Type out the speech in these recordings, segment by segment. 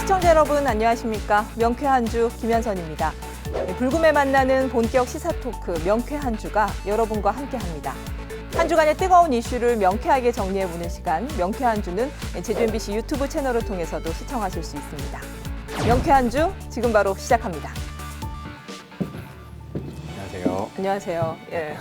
시청자 여러분 안녕하십니까? 명쾌 한 주 김현선입니다. 불금에 만나는 본격 시사 토크 명쾌 한 주가 여러분과 함께합니다. 한 주간의 뜨거운 이슈를 명쾌하게 정리해보는 시간 명쾌 한 주는 제주 MBC 유튜브 채널을 통해서도 시청하실 수 있습니다. 명쾌 한 주 지금 바로 시작합니다. 안녕하세요. 안녕하세요. 예.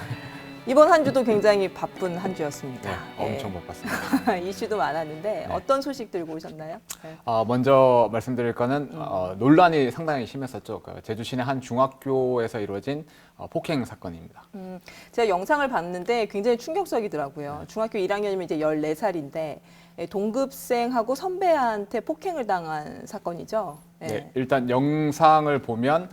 이번 한 주도 굉장히 바쁜 한 주였습니다. 네, 엄청 바빴습니다. 이슈도 많았는데 네. 어떤 소식 들고 오셨나요? 네. 먼저 말씀드릴 거는 논란이 상당히 심했었죠. 제주시내 한 중학교에서 이루어진 폭행 사건입니다. 제가 영상을 봤는데 굉장히 충격적이더라고요. 중학교 1학년이면 이제 14살인데 동급생하고 선배한테 폭행을 당한 사건이죠. 네, 일단 영상을 보면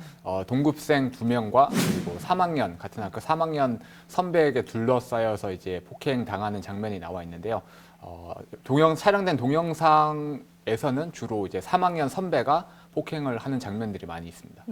동급생 2명과 그리고 3학년 같은 학교 3학년 선배에게 둘러싸여서 이제 폭행 당하는 장면이 나와 있는데요. 촬영된 동영상에서는 주로 이제 3학년 선배가 폭행을 하는 장면들이 많이 있습니다.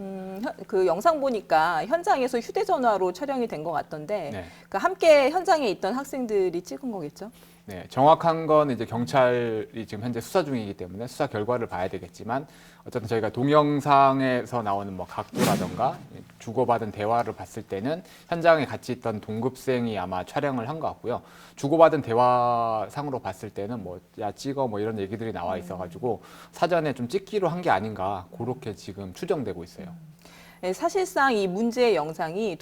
그 영상 보니까 현장에서 휴대전화로 촬영이 된 것 같던데 네. 그 함께 현장에 있던 학생들이 찍은 거겠죠? 네, 정확한 건 이제 경찰이 지금 현재 수사 중이기 때문에 수사 결과를 봐야 되겠지만 어쨌든 저희가 동영상에서 나오는 뭐 각도라던가 주고받은 대화를 봤을 때는 현장에 같이 있던 동급생이 아마 촬영을 한 것 같고요. 주고받은 대화상으로 봤을 때는 뭐 야 찍어 뭐 이런 얘기들이 나와 있어가지고 사전에 좀 찍기로 한 게 아닌가 그렇게 지금 추정되고 있어요. 네, 사실상 이 문제의 영상이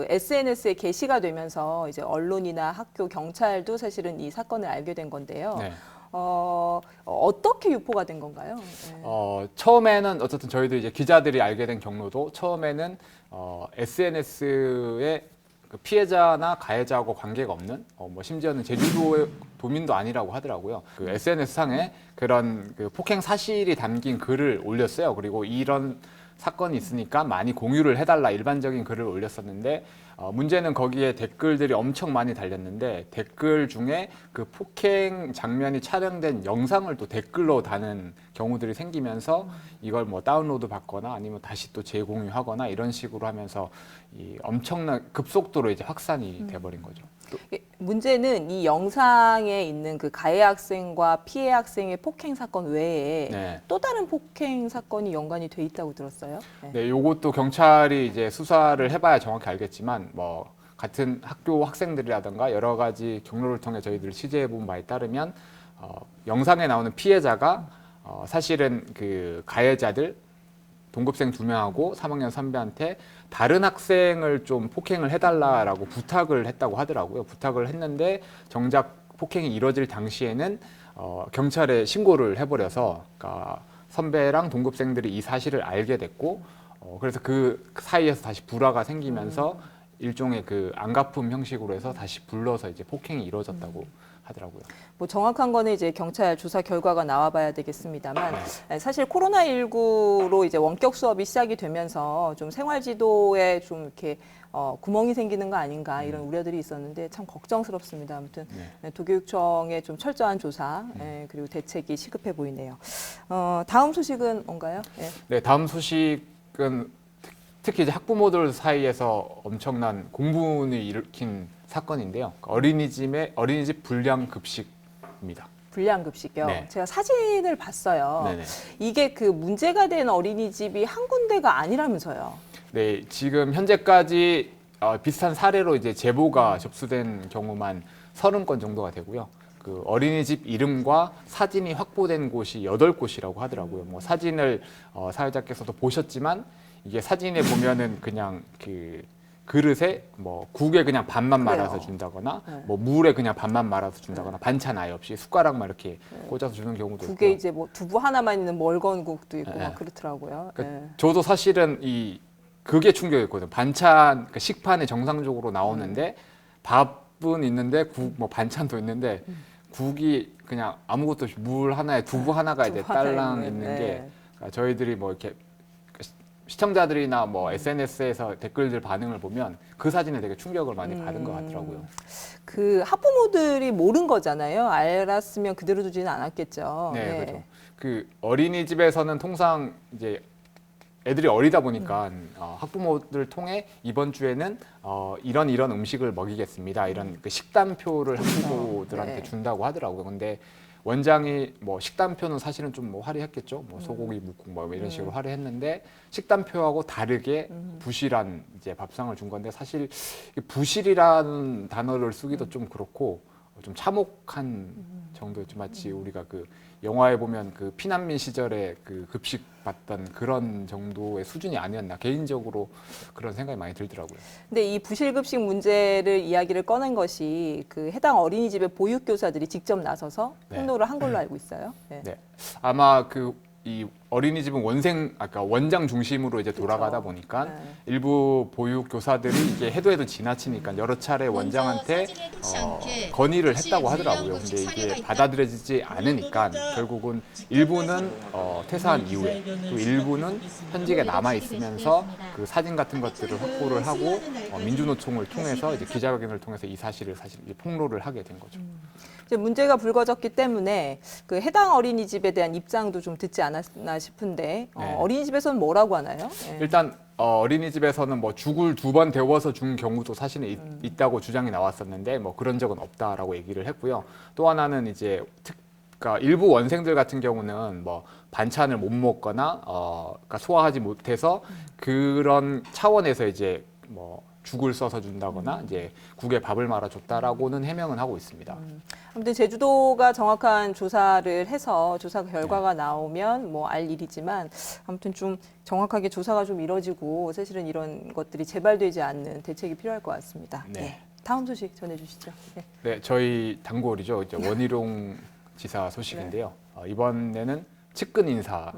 SNS에 게시가 되면서 이제 언론이나 학교, 경찰도 사실은 이 사건을 알게 된 건데요. 네. 어떻게 유포가 된 건가요? 네. 처음에는 어쨌든 저희도 이제 기자들이 알게 된 경로도 처음에는 SNS에 그 피해자나 가해자하고 관계가 없는 뭐 심지어는 제주도의 도민도 아니라고 하더라고요. 그 SNS 상에 그런 그 폭행 사실이 담긴 글을 올렸어요. 그리고 이런 사건이 있으니까 많이 공유를 해달라 일반적인 글을 올렸었는데 문제는 거기에 댓글들이 엄청 많이 달렸는데 댓글 중에 그 폭행 장면이 촬영된 영상을 또 댓글로 다는 경우들이 생기면서 이걸 뭐 다운로드 받거나 아니면 다시 또 재공유하거나 이런 식으로 하면서 이 엄청난 급속도로 이제 확산이 돼버린 거죠. 문제는 이 영상에 있는 그 가해 학생과 피해 학생의 폭행 사건 외에 네. 또 다른 폭행 사건이 연관이 돼 있다고 들었어요. 네, 요것도 경찰이 이제 수사를 해봐야 정확히 알겠지만 뭐 같은 학교 학생들이라든가 여러 가지 경로를 통해 저희들 취재해본 바에 따르면 영상에 나오는 피해자가 사실은 그 가해자들 동급생 2명하고 3학년 선배한테 다른 학생을 좀 폭행을 해달라라고 부탁을 했다고 하더라고요. 부탁을 했는데 정작 폭행이 이뤄질 당시에는 경찰에 신고를 해버려서 그러니까 선배랑 동급생들이 이 사실을 알게 됐고 그래서 그 사이에서 다시 불화가 생기면서 일종의 그 안갚음 형식으로 해서 다시 불러서 이제 폭행이 이루어졌다고 하더라고요. 뭐 정확한 거는 이제 경찰 조사 결과가 나와봐야 되겠습니다만 사실 코로나19로 이제 원격 수업이 시작이 되면서 좀 생활지도에 좀 이렇게 구멍이 생기는 거 아닌가 이런 우려들이 있었는데 참 걱정스럽습니다. 아무튼 도교육청의 좀 철저한 조사 그리고 대책이 시급해 보이네요. 다음 소식은 뭔가요? 네, 다음 소식은 특히 이제 학부모들 사이에서 엄청난 공분을 일으킨 사건인데요. 어린이집 불량급식입니다. 불량급식이요? 네. 제가 사진을 봤어요. 네네. 이게 그 문제가 된 어린이집이 한 군데가 아니라면서요. 네, 지금 현재까지 비슷한 사례로 이제 제보가 접수된 경우만 30건 정도가 되고요. 그 어린이집 이름과 사진이 확보된 곳이 8곳이라고 하더라고요. 뭐 사진을 사회자께서도 보셨지만 이게 사진에 보면은 그냥 그 그릇에 뭐 국에 그냥 반만 말아서 준다거나 뭐 물에 그냥 반만 말아서 준다거나 반찬 아예 없이 숟가락만 이렇게 꽂아서 주는 경우도 있고. 국에 이제 뭐 두부 하나만 있는 멀건국도 있고 막 그렇더라고요. 그러니까 저도 사실은 그게 충격이었거든요. 반찬 그 식판에 정상적으로 나오는데 밥은 있는데 뭐 반찬도 있는데 국이 그냥 아무것도 없이 물 하나에 두부 하나가 이제 딸랑 있는 게 그러니까 저희들이 뭐 이렇게 시청자들이나 뭐 SNS에서 댓글들 반응을 보면 그 사진에 되게 충격을 많이 받은 것 같더라고요. 그 학부모들이 모른 거잖아요. 알았으면 그대로 두지는 않았겠죠. 네, 그렇죠. 그 어린이집에서는 통상 이제 애들이 어리다 보니까 학부모들 통해 이번 주에는 이런 음식을 먹이겠습니다. 이런 그 식단표를 학부모들한테 준다고 하더라고요. 근데 원장이 뭐 식단표는 사실은 좀 뭐 화려했겠죠. 뭐 소고기 묵국 뭐 이런 식으로 화려했는데 식단표하고 다르게 부실한 이제 밥상을 준 건데 사실 이 부실이라는 단어를 쓰기도 좀 그렇고 좀 참혹한 정도였죠. 마치 우리가 그 영화에 보면 그 피난민 시절에 그 급식 받던 그런 정도의 수준이 아니었나 개인적으로 그런 생각이 많이 들더라고요. 근데 이 부실급식 문제를 이야기를 꺼낸 것이 그 해당 어린이집의 보육교사들이 직접 나서서 네. 폭로를 한 걸로 알고 있어요. 네. 네. 아마 이 어린이집은 아까 원장 중심으로 이제 돌아가다 그렇죠. 보니까 네. 일부 보육 교사들이 이게 해도 지나치니까 여러 차례 원장한테 건의를 했다고 하더라고요. 근데 이게 받아들여지지 않으니까 결국은 일부는 퇴사한 이후에 또 일부는 현직에 남아 있으면서 그 사진 같은 것들을 확보를 하고 민주노총을 통해서 이제 기자회견을 통해서 이 사실을 사실 폭로를 하게 된 거죠. 이제 문제가 불거졌기 때문에 그 해당 어린이집에 대한 입장도 좀 듣지 않았나 싶은데 네. 어린이집에서는 뭐라고 하나요? 네. 일단 어린이집에서는 뭐 죽을 2번 데워서 준 경우도 사실은 있다고 주장이 나왔었는데 뭐 그런 적은 없다라고 얘기를 했고요. 또 하나는 이제 그러니까 일부 원생들 같은 경우는 뭐 반찬을 못 먹거나 그러니까 소화하지 못해서 그런 차원에서 이제 뭐 죽을 써서 준다거나 이제 국에 밥을 말아 줬다라고는 해명은 하고 있습니다. 아무튼 제주도가 정확한 조사를 해서 조사 결과가 나오면 뭐 알 일이지만 아무튼 좀 정확하게 조사가 좀 이뤄지고 사실은 이런 것들이 재발되지 않는 대책이 필요할 것 같습니다. 네. 네. 다음 소식 전해주시죠. 네. 네, 저희 단골이죠. 이제 원희룡 지사 소식인데요. 이번에는 측근 인사가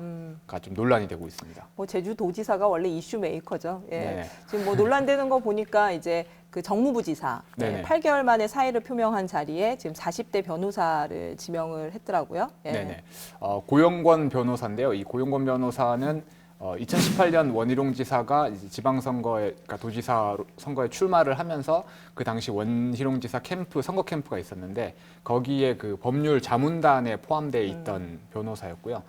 좀 논란이 되고 있습니다. 뭐 제주도지사가 원래 이슈 메이커죠. 예. 네네. 지금 뭐 논란되는 거 보니까 이제 그 정무부 지사 네네. 8개월 만에 사의를 표명한 자리에 지금 40대 변호사를 지명을 했더라고요. 예. 네네. 고영권 변호사인데요. 이 고영권 변호사는 2018년 원희룡 지사가 이제 지방선거에, 그러니까 도지사 선거에 출마를 하면서 그 당시 원희룡 지사 선거 캠프가 있었는데 거기에 그 법률 자문단에 포함되어 있던 변호사였고요.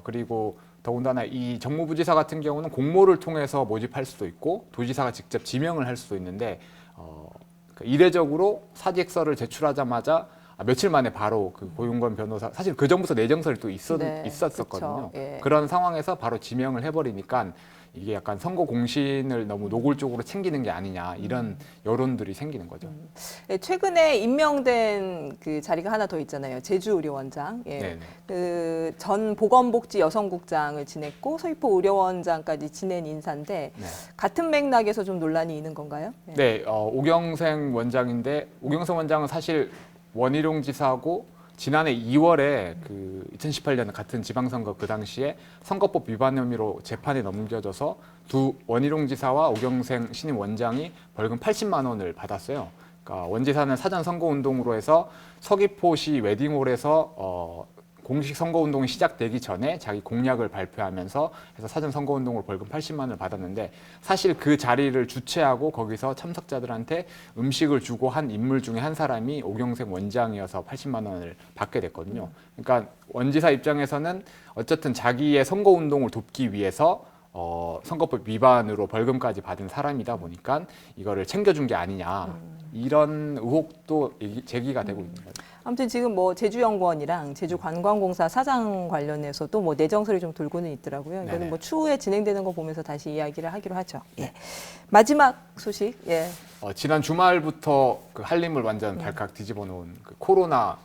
그리고 더군다나 이 정무부 지사 같은 경우는 공모를 통해서 모집할 수도 있고 도지사가 직접 지명을 할 수도 있는데 이례적으로 사직서를 제출하자마자 며칠 만에 바로 그 고용건 변호사 사실 그 전부터 내정설이 또 네, 있었거든요. 그쵸. 예. 그런 상황에서 바로 지명을 해버리니까 이게 약간 선거 공신을 너무 노골적으로 챙기는 게 아니냐 이런 여론들이 생기는 거죠. 예, 최근에 임명된 그 자리가 하나 더 있잖아요. 제주의료원장. 예. 네네. 그 전 보건복지 여성국장을 지냈고 서귀포 의료원장까지 지낸 인사인데 네. 같은 맥락에서 좀 논란이 있는 건가요? 예. 네, 오경생 원장인데 오경생 원장은 사실 원희룡 지사하고 지난해 2월에 그 2018년 같은 지방선거 그 당시에 선거법 위반 혐의로 재판에 넘겨져서 원희룡 지사와 오경생 신임 원장이 벌금 80만 원을 받았어요. 그러니까 원 지사는 사전 선거 운동으로 해서 서귀포시 웨딩홀에서 공식 선거운동이 시작되기 전에 자기 공약을 발표하면서 해서 사전 선거운동으로 벌금 80만 원을 받았는데 사실 그 자리를 주최하고 거기서 참석자들한테 음식을 주고 한 인물 중에 한 사람이 오경생 원장이어서 80만 원을 받게 됐거든요. 그러니까 원지사 입장에서는 어쨌든 자기의 선거운동을 돕기 위해서 선거법 위반으로 벌금까지 받은 사람이다 보니까 이거를 챙겨준 게 아니냐 이런 의혹도 제기가 되고 있는 거죠. 아무튼 지금 뭐 제주연구원이랑 제주관광공사 사장 관련해서도 뭐 내정설이 좀 돌고는 있더라고요. 이거는 네네. 뭐 추후에 진행되는 거 보면서 다시 이야기를 하기로 하죠. 예. 마지막 소식. 예. 지난 주말부터 그 한림을 완전 발칵 뒤집어 놓은 그 코로나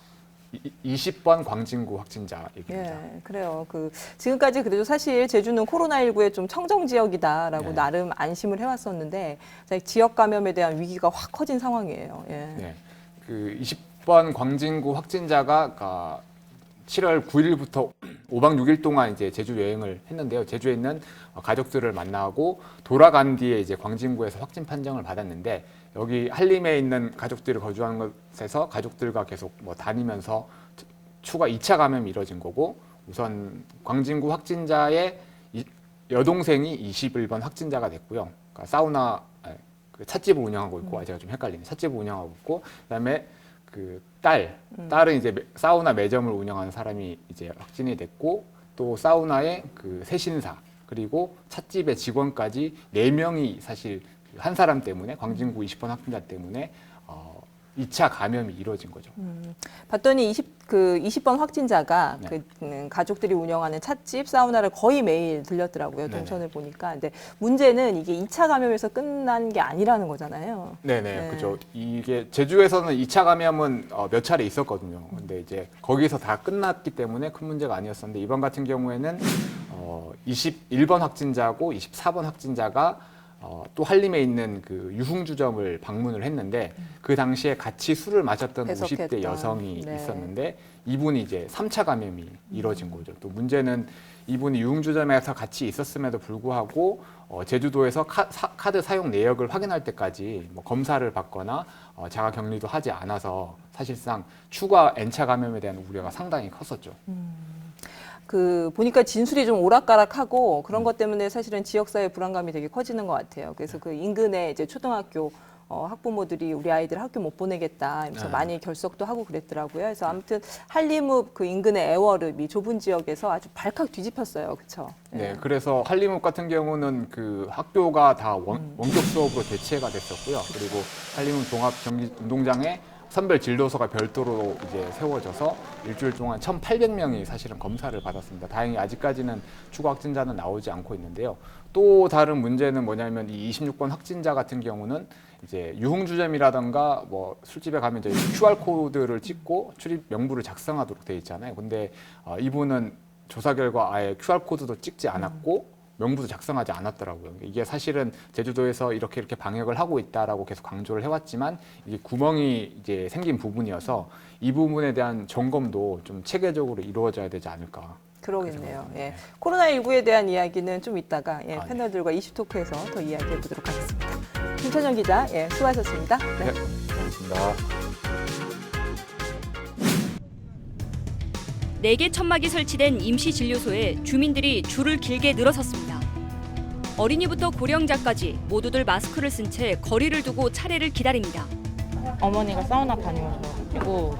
20번 광진구 확진자 얘기입니다. 예, 그래요. 그 지금까지 그래도 사실 제주는 코로나19의 좀 청정 지역이다라고 네. 나름 안심을 해왔었는데 지역 감염에 대한 위기가 확 커진 상황이에요. 예. 네, 그 20번 광진구 확진자가 7월 9일부터 5박 6일 동안 이제 제주 여행을 했는데요. 제주에 있는 가족들을 만나고 돌아간 뒤에 이제 광진구에서 확진 판정을 받았는데 여기 한림에 있는 가족들이 거주하는 곳에서 가족들과 계속 뭐 다니면서 추가 2차 감염이 이뤄진 거고 우선 광진구 확진자의 여동생이 21번 확진자가 됐고요. 그러니까 사우나 그 찻집을 운영하고 있고 제가 좀 헷갈리네. 찻집을 운영하고 있고 그다음에 그 딸은 이제 사우나 매점을 운영하는 사람이 이제 확진이 됐고 또 사우나의 그 세신사 그리고 찻집의 직원까지 4명이 사실 한 사람 때문에 광진구 20번 확진자 때문에 2차 감염이 이루어진 거죠. 봤더니 20번 확진자가 네. 가족들이 운영하는 찻집, 사우나를 거의 매일 들렸더라고요. 동선을 보니까. 근데 문제는 이게 2차 감염에서 끝난 게 아니라는 거잖아요. 네네, 네. 그죠. 이게 제주에서는 2차 감염은 몇 차례 있었거든요. 근데 이제 거기서 다 끝났기 때문에 큰 문제가 아니었었는데 이번 같은 경우에는 21번 확진자고 24번 확진자가 또 한림에 있는 그 유흥주점을 방문을 했는데 그 당시에 같이 술을 마셨던 배석했던. 50대 여성이 네. 있었는데 이분이 이제 3차 감염이 이뤄진 거죠. 또 문제는 이분이 유흥주점에서 같이 있었음에도 불구하고 제주도에서 카드 사용 내역을 확인할 때까지 뭐 검사를 받거나 자가 격리도 하지 않아서 사실상 추가 N차 감염에 대한 우려가 상당히 컸었죠. 보니까 진술이 좀 오락가락하고 그런 것 때문에 사실은 지역사회 불안감이 되게 커지는 것 같아요. 그래서 그 인근에 이제 초등학교 학부모들이 우리 아이들 학교 못 보내겠다 하면서 네. 많이 결석도 하고 그랬더라고요. 그래서 아무튼 한림읍 그 인근의 애월읍이 좁은 지역에서 아주 발칵 뒤집혔어요. 그렇죠? 네, 그래서 한림읍 같은 경우는 그 학교가 다 원격 수업으로 대체가 됐었고요. 그리고 한림읍 종합경기운동장에 선별 진료소가 별도로 이제 세워져서 일주일 동안 1,800명이 사실은 검사를 받았습니다. 다행히 아직까지는 추가 확진자는 나오지 않고 있는데요. 또 다른 문제는 뭐냐면 이 26번 확진자 같은 경우는 이제 유흥주점이라던가 뭐 술집에 가면 이제 QR 코드를 찍고 출입 명부를 작성하도록 돼 있잖아요. 근데 이분은 조사 결과 아예 QR 코드도 찍지 않았고 명부도 작성하지 않았더라고요. 이게 사실은 제주도에서 이렇게 방역을 하고 있다라고 계속 강조를 해왔지만 이게 구멍이 이제 생긴 부분이어서 이 부분에 대한 점검도 좀 체계적으로 이루어져야 되지 않을까. 그러겠네요. 예. 코로나19에 대한 이야기는 좀 이따가 네. 패널들과 이슈 토크에서 더 이야기해 보도록 하겠습니다. 김천영 기자, 수고하셨습니다. 네. 고맙습니다. 4개 천막이 설치된 임시진료소에 주민들이 줄을 길게 늘어섰습니다. 어린이부터 고령자까지 모두들 마스크를 쓴 채 거리를 두고 차례를 기다립니다. 어머니가 사우나 다녀오셔가지고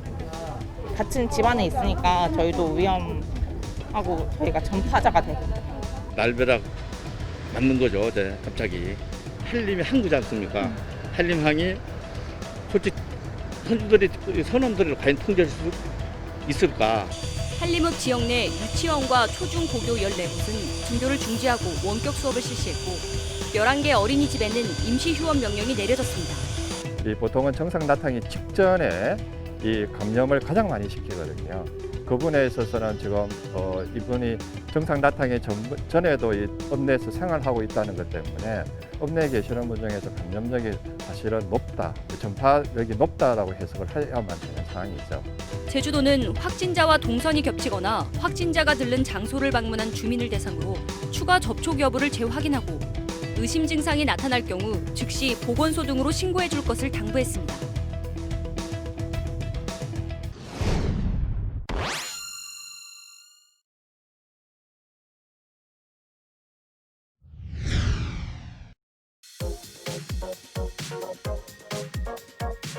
같은 집안에 있으니까 저희도 위험하고 저희가 전파자가 되고 날벼락 맞는 거죠. 어제 갑자기 한림이 항구지 않습니까? 한림항이 솔직히 선원들을 과연 통제할 수 있을까? 한림읍 지역 내 유치원과 초중 고교 14곳은 등교를 중지하고 원격 수업을 실시했고 11개 어린이집에는 임시 휴업 명령이 내려졌습니다. 이 보통은 증상 나타나기 직전에 이 감염을 가장 많이 시키거든요. 그 부분에 있어서는 지금 이분이 증상 나타나기 전에도 이 읍내에서 생활하고 있다는 것 때문에 읍내에 계시는 분 중에서 감염력이 사실은 높다, 전파력이 높다라고 해석을 해야만 되는 상황이죠. 제주도는 확진자와 동선이 겹치거나 확진자가 들른 장소를 방문한 주민을 대상으로 추가 접촉 여부를 재확인하고 의심 증상이 나타날 경우 즉시 보건소 등으로 신고해 줄 것을 당부했습니다.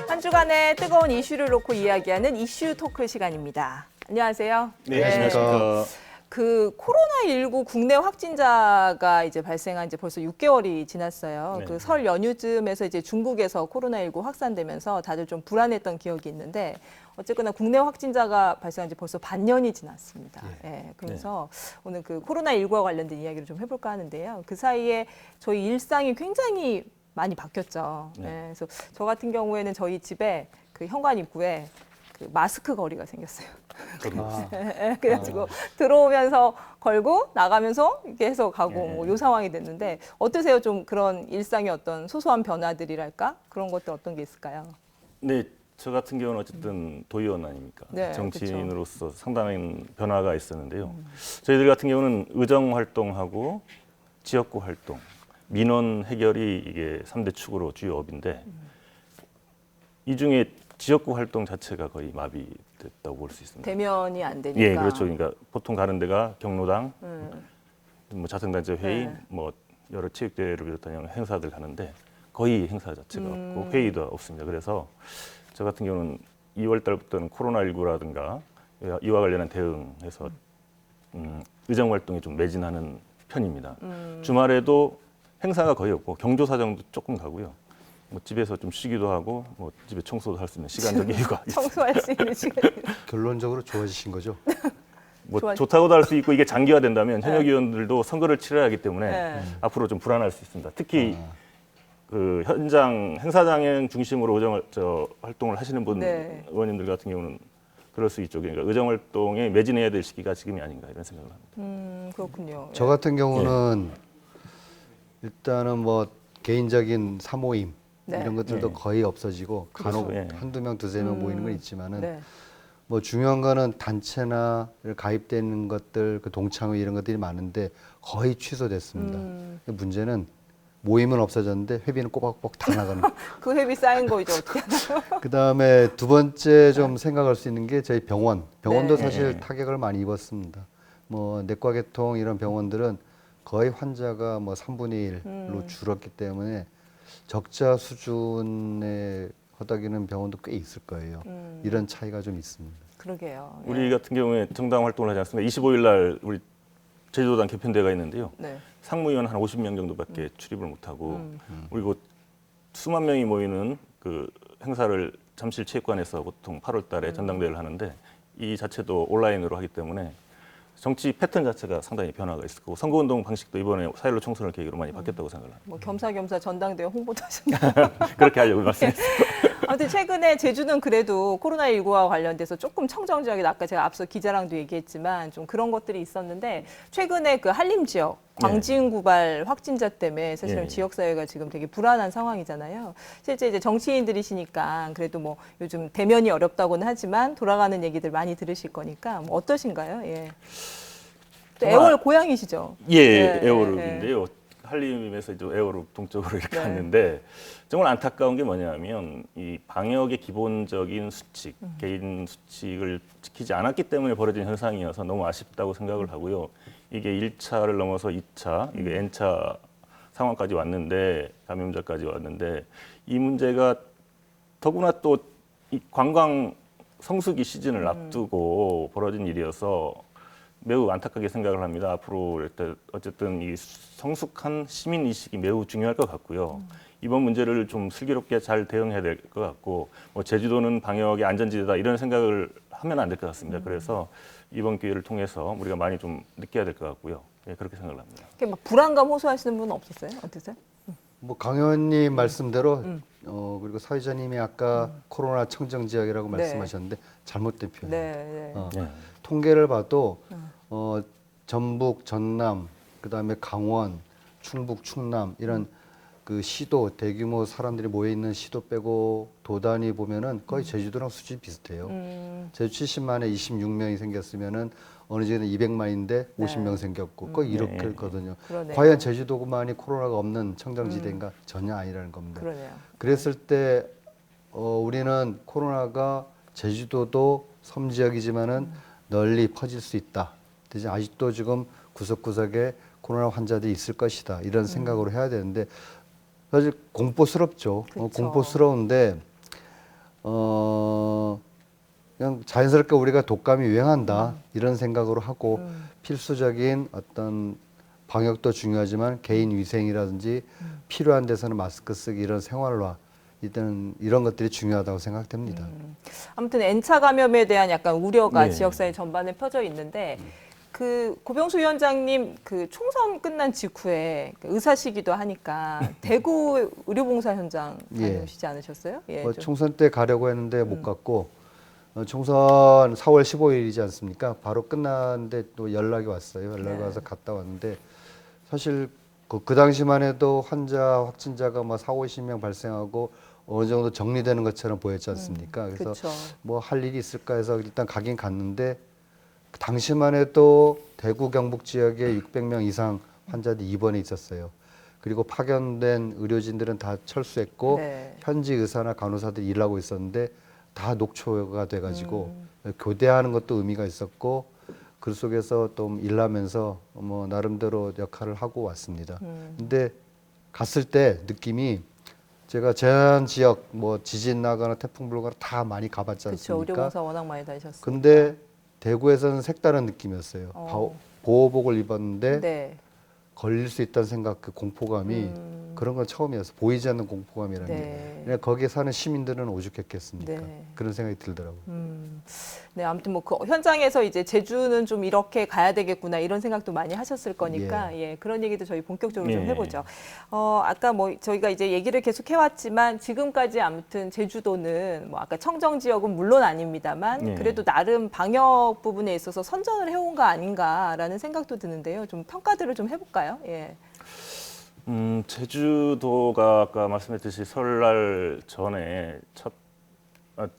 한 주간의 뜨거운 이슈를 놓고 이야기하는 이슈 토크 시간입니다. 안녕하세요. 네, 안녕하십니까. 그 코로나19 국내 확진자가 이제 발생한 지 벌써 6개월이 지났어요. 네. 그 설 연휴쯤에서 이제 중국에서 코로나19 확산되면서 다들 좀 불안했던 기억이 있는데 어쨌거나 국내 확진자가 발생한 지 벌써 반년이 지났습니다. 그래서 오늘 그 코로나19와 관련된 이야기를 좀 해볼까 하는데요. 그 사이에 저희 일상이 굉장히 많이 바뀌었죠. 그래서 저 같은 경우에는 저희 집에 그 현관 입구에 그 마스크 거리가 생겼어요. 그래가지고 들어오면서 걸고 나가면서 이렇게 해서 가고 뭐 요 상황이 됐는데 어떠세요? 좀 그런 일상의 어떤 소소한 변화들이랄까? 그런 것들 어떤 게 있을까요? 네, 저 같은 경우는 어쨌든 도의원 아닙니까? 네, 정치인으로서 상당한 변화가 있었는데요. 저희들 같은 경우는 의정 활동하고 지역구 활동, 민원 해결이 이게 3대 축으로 주요 업인데 이 중에 지역구 활동 자체가 거의 마비됐다고 볼 수 있습니다. 대면이 안 되니까. 예, 그렇죠. 그러니까 보통 가는 데가 경로당, 뭐 자생단체 회의, 네. 뭐 여러 체육대회를 비롯한 행사들 가는데 거의 행사 자체가 없고 회의도 없습니다. 그래서 저 같은 경우는 2월 달부터는 코로나19라든가 이와 관련한 대응해서 의정 활동이 좀 매진하는 편입니다. 주말에도 행사가 거의 없고 경조사정도 조금 가고요. 뭐 집에서 좀 쉬기도 하고 뭐 집에 청소도 할 수 있는 시간적 여유가 있어요. 청소할 수 있는 시간. 결론적으로 좋아지신 거죠? 뭐 좋아지- 좋다고도 할 수 있고 이게 장기화된다면 현역 의원들도 선거를 치러야 하기 때문에 네. 앞으로 좀 불안할 수 있습니다. 특히 그 현장 행사장 중심으로 활동을 하시는 분 네. 의원님들 같은 경우는 그럴 수 있죠. 그러니까 의정 활동에 매진해야 될 시기가 지금이 아닌가 이런 생각을 합니다. 그렇군요. 저 같은 경우는 일단은 뭐 개인적인 사모임 네. 이런 것들도 네. 거의 없어지고 간혹 그렇죠. 예. 한두 명, 두세 명 모이는 건 있지만은 네. 뭐 중요한 거는 단체나 가입되는 것들, 그 동창회 이런 것들이 많은데 거의 취소됐습니다. 문제는 모임은 없어졌는데 회비는 꼬박꼬박 다 나가는 거예요. 그 회비 쌓인 거 이제 어떻게 하나요? 그다음에 두 번째 좀 생각할 수 있는 게 저희 병원도 네. 사실 타격을 많이 입었습니다. 뭐 내과 계통 이런 병원들은 거의 환자가 뭐 3분의 1로 줄었기 때문에 적자 수준에 허덕이는 병원도 꽤 있을 거예요. 이런 차이가 좀 있습니다. 그러게요. 우리 같은 경우에 정당 활동을 하지 않습니까? 25일 날 우리 제주도당 개편대회가 있는데요. 네. 상무위원 한 50명 정도밖에 출입을 못하고 그리고 수만 명이 모이는 그 행사를 잠실체육관에서 보통 8월 달에 전당대회를 하는데 이 자체도 온라인으로 하기 때문에 정치 패턴 자체가 상당히 변화가 있을 거고 선거운동 방식도 이번에 4.15 총선을 계기로 많이 바뀌었다고 생각을 합니다. 뭐 겸사겸사 전당대회 홍보도 하셨나요? 그렇게 하려고 말씀했습니다. 아무튼 최근에 제주는 그래도 코로나19와 관련돼서 조금 청정지역이 아까 제가 앞서 기자랑도 얘기했지만 좀 그런 것들이 있었는데 최근에 그 한림 지역 광진 구발 확진자 때문에 사실은 예. 지역 사회가 지금 되게 불안한 상황이잖아요. 실제 이제 정치인들이시니까 그래도 뭐 요즘 대면이 어렵다고는 하지만 돌아가는 얘기들 많이 들으실 거니까 뭐 어떠신가요? 예. 또 정말- 애월 고향이시죠? 예, 네, 에어룹인데요. 한림에서 이제 에어룹 동쪽으로 이렇게 네. 갔는데 정말 안타까운 게 뭐냐면 이 방역의 기본적인 수칙, 개인 수칙을 지키지 않았기 때문에 벌어진 현상이어서 너무 아쉽다고 생각을 하고요. 이게 1차를 넘어서 2차, 이게 N차 상황까지 왔는데 감염자까지 왔는데 이 문제가 더구나 또 이 관광 성수기 시즌을 앞두고 벌어진 일이어서 매우 안타깝게 생각을 합니다. 앞으로 어쨌든 이 성숙한 시민 의식이 매우 중요할 것 같고요. 이번 문제를 좀 슬기롭게 잘 대응해야 될 것 같고, 뭐 제주도는 방역의 안전지대다 이런 생각을 하면 안 될 것 같습니다. 그래서 이번 기회를 통해서 우리가 많이 좀 느껴야 될 것 같고요. 예, 그렇게 생각을 합니다. 이렇게 막 불안감 호소하시는 분은 없었어요? 어떠세요? 뭐 강 의원님 말씀대로 그리고 서 의장님이 아까 코로나 청정 지역이라고 네. 말씀하셨는데 잘못된 표현. 네, 네. 예. 통계를 봐도 전북, 전남, 그다음에 강원, 충북, 충남 이런 그 시도 대규모 사람들이 모여 있는 시도 빼고 도 단위 보면은 거의 제주도랑 수준이 비슷해요. 제주 70만에 26명이 생겼으면은 어느 지역은 200만인데 50명 생겼고 거의 이렇게 네. 했거든요. 그러네요. 과연 제주도만이 코로나가 없는 청정지대인가? 전혀 아니라는 겁니다. 그러네요. 그랬을 때 우리는 코로나가 제주도도 섬지역이지만은 널리 퍼질 수 있다. 대신 아직도 지금 구석구석에 코로나 환자들이 있을 것이다. 이런 생각으로 해야 되는데 사실 공포스럽죠. 그쵸. 공포스러운데 그냥 자연스럽게 우리가 독감이 유행한다 이런 생각으로 하고 필수적인 어떤 방역도 중요하지만 개인 위생이라든지 필요한 데서는 마스크 쓰기 이런 생활화 이런 것들이 중요하다고 생각됩니다. 아무튼 N차 감염에 대한 약간 우려가 네. 지역사회 전반에 펴져 있는데 그 고병수 위원장님 그 총선 끝난 직후에 그 의사시기도 하니까 대구 의료봉사 현장 예. 다녀오시지 않으셨어요? 예, 뭐 좀. 총선 때 가려고 했는데 못 갔고 총선 4월 15일이지 않습니까? 바로 끝났는데 또 연락이 왔어요. 연락이 네. 와서 갔다 왔는데 사실 그 당시만 해도 확진자가 뭐 4, 50명 발생하고 어느 정도 정리되는 것처럼 보였지 않습니까? 그래서 그쵸. 뭐 할 일이 있을까 해서 일단 가긴 갔는데 그 당시만 해도 대구 경북 지역에 600명 이상 환자들이 입원해 있었어요. 그리고 파견된 의료진들은 다 철수했고 네. 현지 의사나 간호사들이 일하고 있었는데 다 녹초가 돼가지고 교대하는 것도 의미가 있었고 그 속에서 또 일하면서 뭐 나름대로 역할을 하고 왔습니다. 근데 갔을 때 느낌이 제가 제한 지역 뭐 지진 나거나 태풍 불거나 다 많이 가봤지 그렇죠. 않습니까? 의료봉사 워낙 많이 다니셨어요. 근데 대구에서는 색다른 느낌이었어요. 보호복을 입었는데 네. 걸릴 수 있다는 생각, 그 공포감이 그런 건 처음이어서 보이지 않는 공포감이라는 게 그냥 거기에 사는 시민들은 오죽했겠습니까? 네. 그런 생각이 들더라고요. 네, 아무튼 뭐 그 현장에서 이제 제주는 좀 이렇게 가야 되겠구나 이런 생각도 많이 하셨을 거니까 예, 그런 얘기도 저희 본격적으로 좀 예. 해보죠. 아까 뭐 저희가 이제 얘기를 계속 해왔지만 지금까지 아무튼 제주도는 뭐 아까 청정 지역은 물론 아닙니다만 예. 그래도 나름 방역 부분에 있어서 선전을 해온 거 아닌가라는 생각도 드는데요. 좀 평가들을 좀 해볼까요? 예. 제주도가 아까 말씀했듯이 설날 전에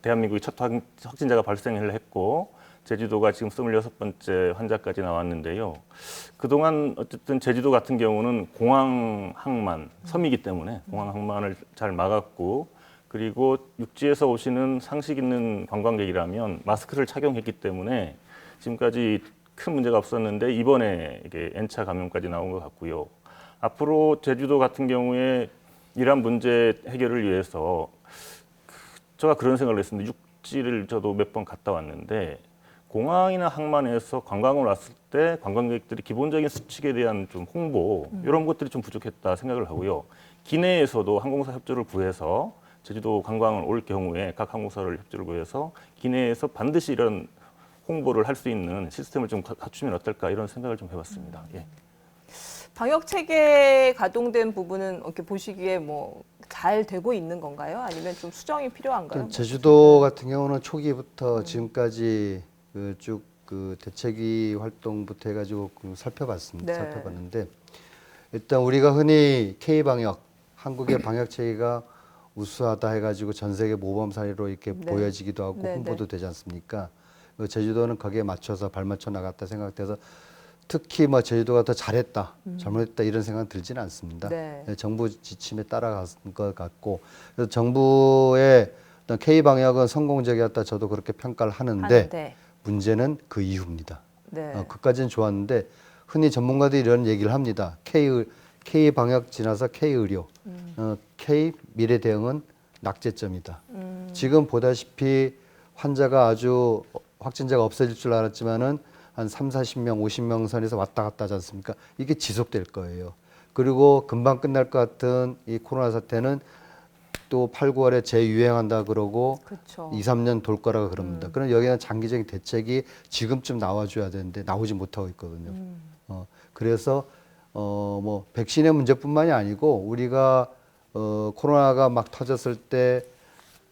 대한민국이 첫 확진자가 발생을 했고 제주도가 지금 26번째 환자까지 나왔는데요. 그동안 어쨌든 제주도 같은 경우는 공항 항만 섬이기 때문에 공항 항만을 잘 막았고 그리고 육지에서 오시는 상식 있는 관광객이라면 마스크를 착용했기 때문에 지금까지 큰 문제가 없었는데 이번에 이게 N차 감염까지 나온 것 같고요. 앞으로 제주도 같은 경우에 이러한 문제 해결을 위해서 제가 그런 생각을 했습니다. 육지를 저도 몇 번 갔다 왔는데 공항이나 항만에서 관광을 왔을 때 관광객들이 기본적인 수칙에 대한 좀 홍보 이런 것들이 좀 부족했다 생각을 하고요. 기내에서도 항공사 협조를 구해서 제주도 관광을 올 경우에 각 항공사를 협조를 구해서 기내에서 반드시 이런 홍보를 할 수 있는 시스템을 좀 갖추면 어떨까 이런 생각을 좀 해봤습니다. 예. 방역 체계 가동된 부분은 이렇게 보시기에 뭐 잘 되고 있는 건가요? 아니면 좀 수정이 필요한가요? 제주도 같은 경우는 초기부터 지금까지 쭉 그 대책위 활동부터 해가지고 살펴봤습니다. 네. 살펴봤는데 일단 우리가 흔히 K 방역, 한국의 방역 체계가 우수하다 해가지고 전 세계 모범 사례로 이렇게 네. 보여지기도 하고 네, 홍보도 되지 않습니까? 제주도는 거기에 맞춰서 발맞춰 나갔다 생각돼서 특히 뭐 제주도가 더 잘했다, 잘못했다 이런 생각 들지는 않습니다. 네. 정부 지침에 따라간 것 같고 그래서 정부의 어떤 K 방역은 성공적이었다 저도 그렇게 평가를 하는데 문제는 그 이후입니다. 네. 그까지는 좋았는데 흔히 전문가들이 이런 얘기를 합니다. K 방역 지나서 K 의료, K 미래 대응은 낙제점이다. 지금 보다시피 환자가 아주 확진자가 없어질 줄 알았지만은 한 40명, 50명 선에서 왔다 갔다 하지 않습니까? 이게 지속될 거예요. 그리고 금방 끝날 것 같은 이 코로나 사태는 또 8, 9월에 재유행한다 그러고 그렇죠. 2, 3년 돌 거라고 그럽니다. 그럼 여기는 장기적인 대책이 지금쯤 나와줘야 되는데 나오지 못하고 있거든요. 그래서 뭐 백신의 문제뿐만이 아니고 우리가 코로나가 막 터졌을 때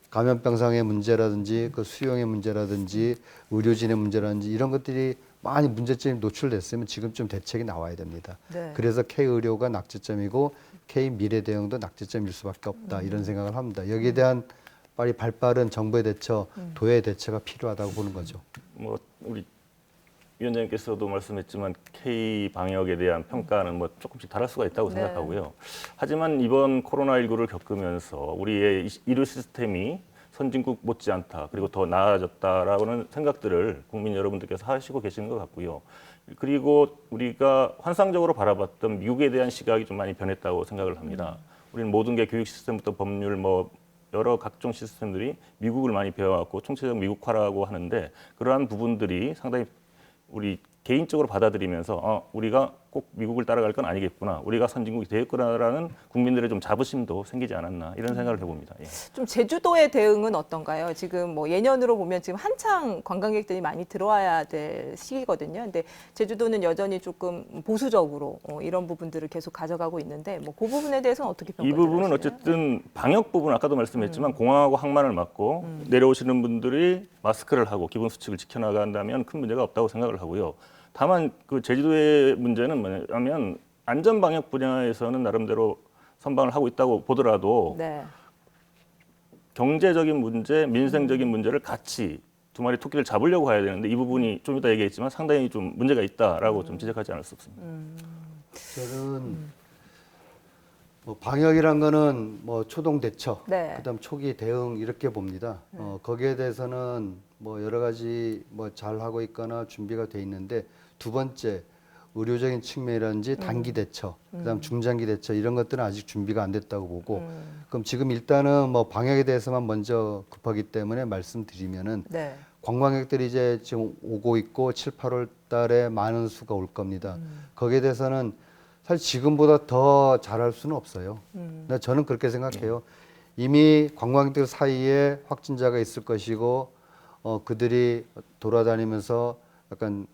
감염병상의 문제라든지 그 수용의 문제라든지 의료진의 문제라든지 이런 것들이 많이 문제점이 노출됐으면 지금쯤 대책이 나와야 됩니다. 네. 그래서 K의료가 낙제점이고 K 미래 대응도 낙제점일 수밖에 없다 이런 생각을 합니다. 여기에 대한 빨리 발빠른 정부의 대처, 도의 대처가 필요하다고 보는 거죠. 뭐 우리 위원장님께서도 말씀했지만 K 방역에 대한 평가는 뭐 조금씩 다를 수가 있다고 네. 생각하고요. 하지만 이번 코로나19를 겪으면서 우리의 의료 시스템이 선진국 못지않다 그리고 더 나아졌다라는 생각들을 국민 여러분들께서 하시고 계시는 것 같고요. 그리고 우리가 환상적으로 바라봤던 미국에 대한 시각이 좀 많이 변했다고 생각을 합니다. 우리는 모든 게 교육 시스템부터 법률 뭐 여러 각종 시스템들이 미국을 많이 배워왔고 총체적 미국화라고 하는데 그러한 부분들이 상당히 우리 개인적으로 받아들이면서 우리가 꼭 미국을 따라갈 건 아니겠구나. 우리가 선진국이 되겠구나라는 국민들의 좀 자부심도 생기지 않았나 이런 생각을 해봅니다. 예. 좀 제주도의 대응은 어떤가요? 지금 뭐 예년으로 보면 지금 한창 관광객들이 많이 들어와야 될 시기거든요. 근데 제주도는 여전히 조금 보수적으로 이런 부분들을 계속 가져가고 있는데 뭐 그 부분에 대해서는 어떻게 이 평가하세요? 부분은 어쨌든 방역 부분 아까도 말씀했지만 공항하고 항만을 막고 내려오시는 분들이 마스크를 하고 기본 수칙을 지켜나간다면 큰 문제가 없다고 생각을 하고요. 다만 그 제주도의 문제는 뭐냐면 안전 방역 분야에서는 나름대로 선방을 하고 있다고 보더라도 네. 경제적인 문제, 민생적인 문제를 같이 두 마리 토끼를 잡으려고 해야 되는데 이 부분이 좀 이따 얘기했지만 상당히 좀 문제가 있다라고 좀 지적하지 않을 수 없습니다. 저는 뭐 방역이란 거는 뭐 초동 대처, 네. 그다음 초기 대응 이렇게 봅니다. 거기에 대해서는 뭐 여러 가지 뭐 잘 하고 있거나 준비가 돼 있는데 두 번째 의료적인 측면이라든지 단기 대처, 그다음 중장기 대처 이런 것들은 아직 준비가 안 됐다고 보고 그럼 지금 일단은 뭐 방역에 대해서만 먼저 급하기 때문에 말씀드리면은 네. 관광객들이 이제 지금 오고 있고 7, 8월 달에 많은 수가 올 겁니다. 거기에 대해서는 사실 지금보다 더 잘할 수는 없어요. 근데 저는 그렇게 생각해요. 이미 관광객들 사이에 확진자가 있을 것이고 그들이 돌아다니면서 약간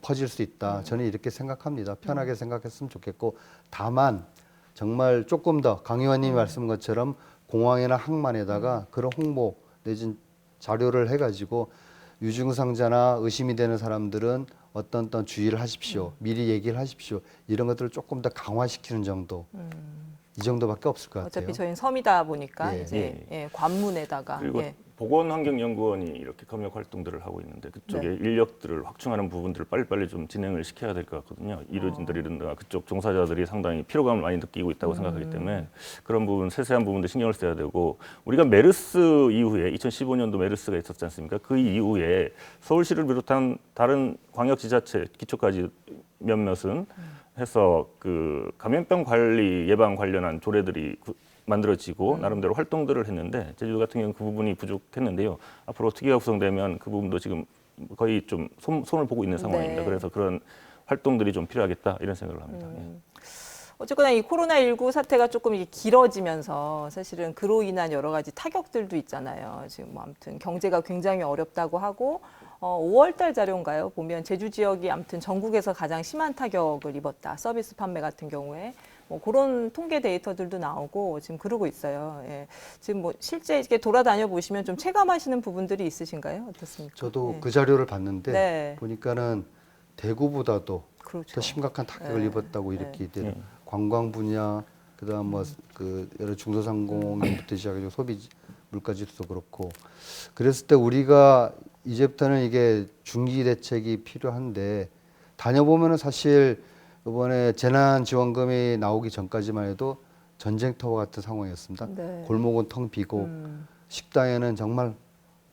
퍼질 수 있다. 저는 이렇게 생각합니다. 편하게 생각했으면 좋겠고 다만 정말 조금 더 강 의원님이 말씀한 것처럼 공항이나 항만에다가 그런 홍보 내진 자료를 해가지고 유증상자나 의심이 되는 사람들은 어떤 주의를 하십시오. 미리 얘기를 하십시오. 이런 것들을 조금 더 강화시키는 정도. 이 정도밖에 없을 것 같아요. 어차피 저희는 섬이다 보니까 예. 이제 관문에다가 그리고 보건환경연구원이 이렇게 검역 활동들을 하고 있는데 그쪽에 네. 인력들을 확충하는 부분들을 빨리빨리 좀 진행을 시켜야 될 것 같거든요. 의료진들이든가 그쪽 종사자들이 상당히 피로감을 많이 느끼고 있다고 생각하기 때문에 그런 부분, 세세한 부분들 신경을 써야 되고 우리가 메르스 이후에 2015년도 메르스가 있었지 않습니까? 그 이후에 서울시를 비롯한 다른 광역지자체, 기초까지 몇몇은 해서 그 감염병 관리 예방 관련한 조례들이 만들어지고 나름대로 활동들을 했는데 제주도 같은 경우는 그 부분이 부족했는데요. 앞으로 특위가 구성되면 그 부분도 지금 거의 좀 손을 보고 있는 상황입니다. 네. 그래서 그런 활동들이 좀 필요하겠다 이런 생각을 합니다. 어쨌거나 이 코로나19 사태가 조금 이게 길어지면서 사실은 그로 인한 여러 가지 타격들도 있잖아요. 지금 뭐 아무튼 경제가 굉장히 어렵다고 하고 5월달 자료인가요? 보면 제주 지역이 아무튼 전국에서 가장 심한 타격을 입었다. 서비스 판매 같은 경우에. 뭐 그런 통계 데이터들도 나오고 지금 그러고 있어요. 예. 지금 뭐 실제 이렇게 돌아다녀 보시면 좀 체감하시는 부분들이 있으신가요? 어떻습니까? 저도 예. 그 자료를 봤는데 네. 보니까는 대구보다도 그렇죠. 더 심각한 타격을 네. 입었다고 이렇게 네. 있대요. 관광 분야, 그다음 뭐 그 여러 중소상공인부터 시작해서 소비 물가 지수도 그렇고 그랬을 때 우리가 이제부터는 이게 중기 대책이 필요한데 다녀보면은 사실 이번에 재난지원금이 나오기 전까지만 해도 전쟁터와 같은 상황이었습니다. 네. 골목은 텅 비고 식당에는 정말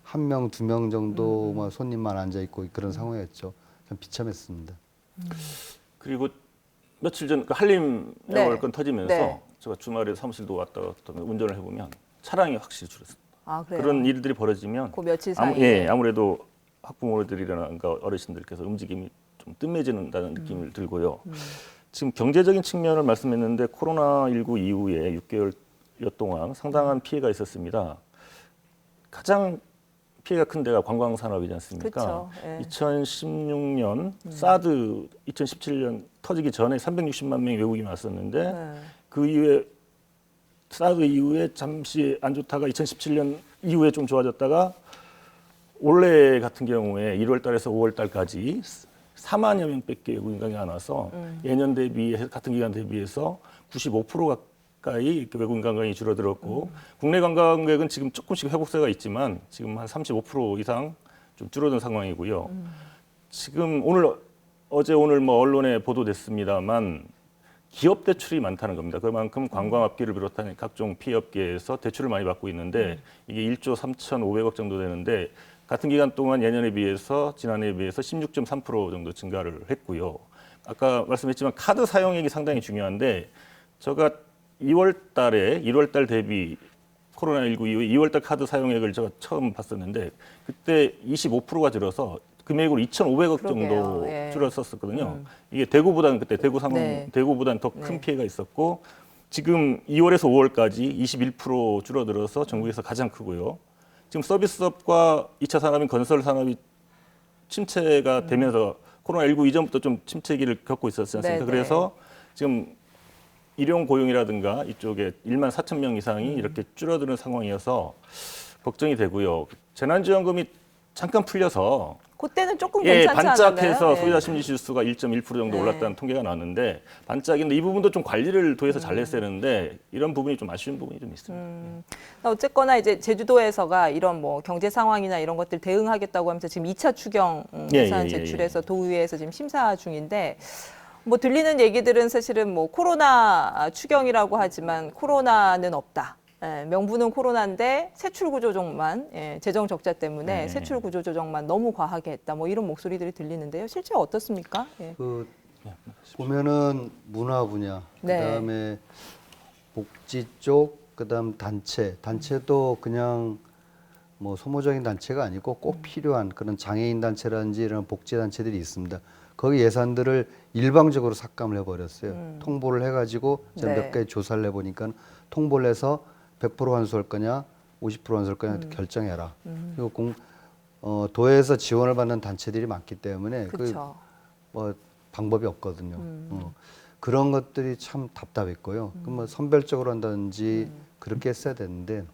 1명, 2명 정도 뭐 손님만 앉아 있고 그런 상황이었죠. 참 비참했습니다. 그리고 며칠 전 그 한림 네. 에어컨 터지면서 네. 제가 주말에 사무실도 왔다 갔다 운전을 해보면 차량이 확실히 줄었습니다. 아, 그래요? 그런 일들이 벌어지면 그 며칠 사이에. 아무래도 학부모들이라든가 어르신들께서 움직임이 좀 뜸해지는다는 느낌을 들고요. 지금 경제적인 측면을 말씀했는데 코로나19 이후에 6개월여 동안 상당한 피해가 있었습니다. 가장 피해가 큰 데가 관광 산업이지 않습니까? 그렇죠. 예. 2016년 사드 2017년 터지기 전에 360만 명의 외국인이 왔었는데 네. 그 이후에 사드 이후에 잠시 안 좋다가 2017년 이후에 좀 좋아졌다가 올해 같은 경우에 1월 달에서 5월 달까지 4만여 명밖에 외국인 관광이 안 와서 예년 대비해 같은 기간 대비해서 95% 가까이 이렇게 외국인 관광이 줄어들었고 국내 관광객은 지금 조금씩 회복세가 있지만 지금 한 35% 이상 좀 줄어든 상황이고요. 지금 어제 오늘 뭐 언론에 보도됐습니다만 기업 대출이 많다는 겁니다. 그만큼 관광업계를 비롯한 각종 피해업계에서 대출을 많이 받고 있는데 이게 1조 3,500억 정도 되는데 같은 기간 동안 예년에 비해서 지난해에 비해서 16.3% 정도 증가를 했고요. 아까 말씀했지만 카드 사용액이 상당히 중요한데 제가 2월 달 대비 코로나19 이후에 2월 달 카드 사용액을 제가 처음 봤었는데 그때 25%가 줄어서 금액으로 2,500억 정도 그러게요. 예. 줄었었거든요. 이게 대구보다는 그때 네. 대구보다는 더 큰 네. 피해가 있었고 지금 2월에서 5월까지 21% 줄어들어서 전국에서 가장 크고요. 지금 서비스업과 2차 산업인 건설 산업이 침체가 되면서 코로나19 이전부터 좀 침체기를 겪고 있었지 않습니까? 네네. 그래서 지금 일용 고용이라든가 이쪽에 1만 4천 명 이상이 이렇게 줄어드는 상황이어서 걱정이 되고요. 재난지원금이 잠깐 풀려서 그때는 조금 괜찮지 반짝해서 않았나요? 소비자 심리 지수가 1.1% 정도 올랐다는 통계가 나왔는데 반짝인데 이 부분도 좀 관리를 도해서 잘 했어야 되는데 이런 부분이 좀 아쉬운 부분이 좀 있습니다. 어쨌거나 이제 제주도에서가 이런 뭐 경제 상황이나 이런 것들 대응하겠다고 하면서 지금 2차 추경 예산 제출해서 도의회에서 지금 심사 중인데 뭐 들리는 얘기들은 사실은 뭐 코로나 추경이라고 하지만 코로나는 없다. 예, 명분은 코로나인데 세출 구조조정만 재정 적자 때문에 세출 구조조정만 너무 과하게 했다. 뭐 이런 목소리들이 들리는데요. 실제 어떻습니까? 예. 그 보면은 문화 분야, 네. 그다음에 복지 쪽, 그다음 단체도 그냥 뭐 소모적인 단체가 아니고 꼭 필요한 그런 장애인 단체라든지 이런 복지 단체들이 있습니다. 거기 예산들을 일방적으로 삭감을 해버렸어요. 통보를 해가지고 제가 네. 몇 가지 조사를 해보니까 통보를 해서 100% 환수할 거냐, 50% 환수할 거냐 결정해라. 그리고 도에서 지원을 받는 단체들이 많기 때문에 그렇죠. 뭐 방법이 없거든요. 그런 것들이 참 답답했고요. 뭐 선별적으로 한다든지 그렇게 했어야 되는데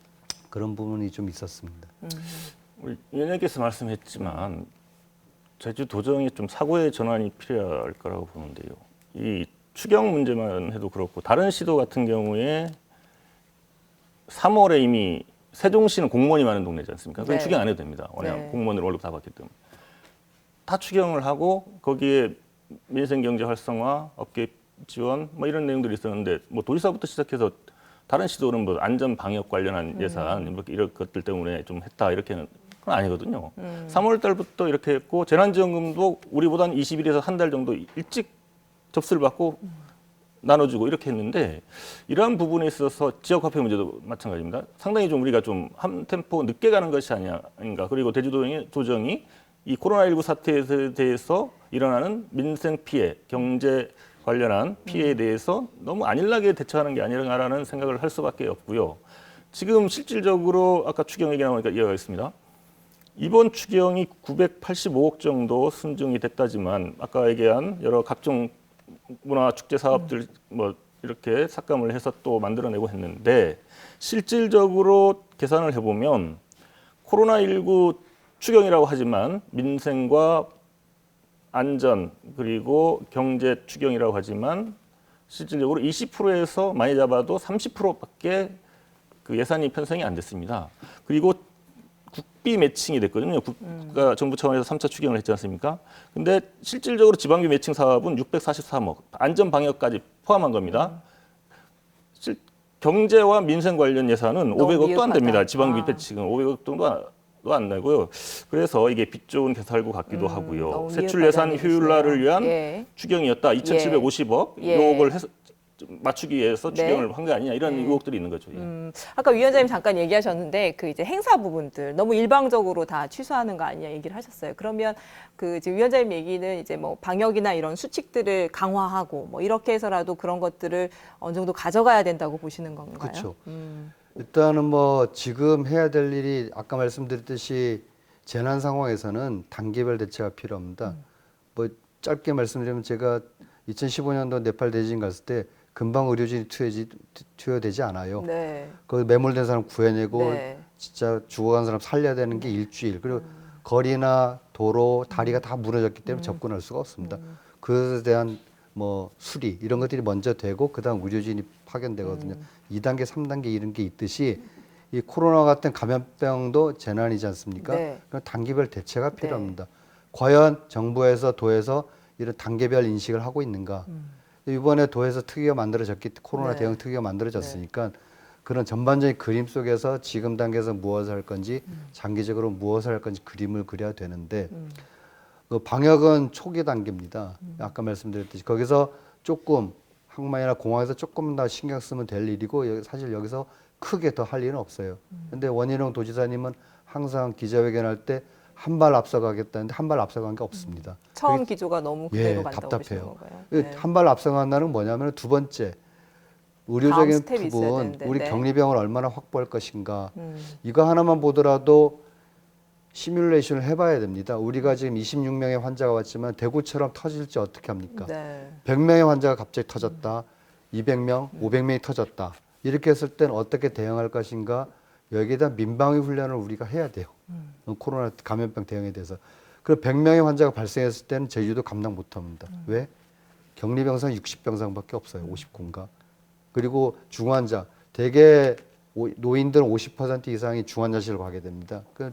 그런 부분이 좀 있었습니다. 우리 위원장께서 말씀했지만 제주도정이 좀 사고의 전환이 필요할 거라고 보는데요. 이 추경 문제만 해도 그렇고 다른 시도 같은 경우에 3월에 이미 세종시는 공무원이 많은 동네지 않습니까? 그건 네. 추경 안 해도 됩니다. 왜냐하면 네. 공무원들 월급 다 받기 때문에. 다 추경을 하고 거기에 민생경제 활성화, 업계 지원 뭐 이런 내용들이 있었는데 뭐 도지사부터 시작해서 다른 시도는 뭐 안전 방역 관련한 예산 이런 것들 때문에 좀 했다 이렇게는 그건 아니거든요. 3월 달부터 이렇게 했고 재난지원금도 우리보다는 20일에서 한 달 정도 일찍 접수를 받고 나눠주고 이렇게 했는데 이러한 부분에 있어서 지역화폐 문제도 마찬가지입니다. 상당히 좀 우리가 좀 한 템포 늦게 가는 것이 아닌가. 그리고 제주도정이 이 코로나19 사태에 대해서 일어나는 민생 피해, 경제 관련한 피해에 대해서 너무 안일하게 대처하는 게 아니라는 생각을 할 수밖에 없고요. 지금 실질적으로 아까 추경 얘기 나오니까 이해가 있습니다. 이번 추경이 985억 정도 순증이 됐다지만 아까 얘기한 여러 각종 문화 축제 사업들 뭐 이렇게 삭감을 해서 또 만들어내고 했는데 실질적으로 계산을 해보면 코로나19 추경이라고 하지만 민생과 안전 그리고 경제 추경이라고 하지만 실질적으로 20%에서 많이 잡아도 30%밖에 그 예산이 편성이 안 됐습니다. 그리고 국비 매칭이 됐거든요. 국가 정부 차원에서 3차 추경을 했지 않습니까? 근데 실질적으로 지방비 매칭 사업은 643억, 안전 방역까지 포함한 겁니다. 경제와 민생 관련 예산은 너무 500억도 안 됩니다. 미흡하다. 지방비 아. 매칭은 500억 정도 안 내고요. 그래서 이게 빚 좋은 개살구 같기도 하고요. 너무 세출 미흡하다는 예산 얘기시네요. 효율화를 위한 예. 추경이었다. 2,750억 예. 요걸 해서 좀 맞추기 위해서 네. 추경을 한 게 아니냐 이런 네. 의혹들이 있는 거죠. 예. 아까 위원장님 잠깐 얘기하셨는데 그 이제 행사 부분들 너무 일방적으로 다 취소하는 거 아니냐 얘기를 하셨어요. 그러면 그 지금 위원장님 얘기는 이제 뭐 방역이나 이런 수칙들을 강화하고 뭐 이렇게 해서라도 그런 것들을 어느 정도 가져가야 된다고 보시는 건가요? 그렇죠. 일단은 뭐 지금 해야 될 일이 아까 말씀드렸듯이 재난 상황에서는 단계별 대처가 필요합니다. 뭐 짧게 말씀드리면 제가 2015년도 네팔 대지진 갔을 때 금방 의료진이 투여되지 않아요. 네. 그 매몰된 사람 구해내고 네. 진짜 죽어간 사람 살려야 되는 게 일주일. 그리고 거리나 도로, 다리가 다 무너졌기 때문에 접근할 수가 없습니다. 그것에 대한 뭐 수리 이런 것들이 먼저 되고 그다음 의료진이 파견되거든요. 2단계, 3단계 이런 게 있듯이 이 코로나 같은 감염병도 재난이지 않습니까? 네. 그럼 단계별 대처가 필요합니다. 과연 정부에서 도에서 이런 단계별 인식을 하고 있는가? 이번에 도에서 특위가 만들어졌기 코로나 네. 대응 특위가 만들어졌으니까 그런 전반적인 그림 속에서 지금 단계에서 무엇을 할 건지 장기적으로 무엇을 할 건지 그림을 그려야 되는데 그 방역은 초기 단계입니다. 아까 말씀드렸듯이 거기서 조금 항만이나 공항에서 조금 더 신경 쓰면 될 일이고 사실 여기서 크게 더 할 일은 없어요. 근데 원희룡 도지사님은 항상 기자회견할 때 한 발 앞서가겠다는데 한 발 앞서간 게 없습니다. 처음 기조가 너무 그대로 간다고 보시는 답답해요. 건가요? 네. 한 발 앞서간다는 건 뭐냐면 두 번째 의료적인 스텝이 있어야 부분 되는데, 우리 네. 격리병을 얼마나 확보할 것인가 이거 하나만 보더라도 시뮬레이션을 해봐야 됩니다. 우리가 지금 26명의 환자가 왔지만 대구처럼 터질지 어떻게 합니까? 네. 100명의 환자가 갑자기 터졌다. 200명, 500명이 터졌다. 이렇게 했을 때는 어떻게 대응할 것인가? 여기에 대한 민방위 훈련을 우리가 해야 돼요. 코로나 감염병 대응에 대해서. 그리고 100명의 환자가 발생했을 때는 제주도 감당 못합니다. 왜? 격리병상 60병상밖에 없어요. 50군가. 그리고 중환자. 대개 노인들은 50% 이상이 중환자실로 가게 됩니다. 그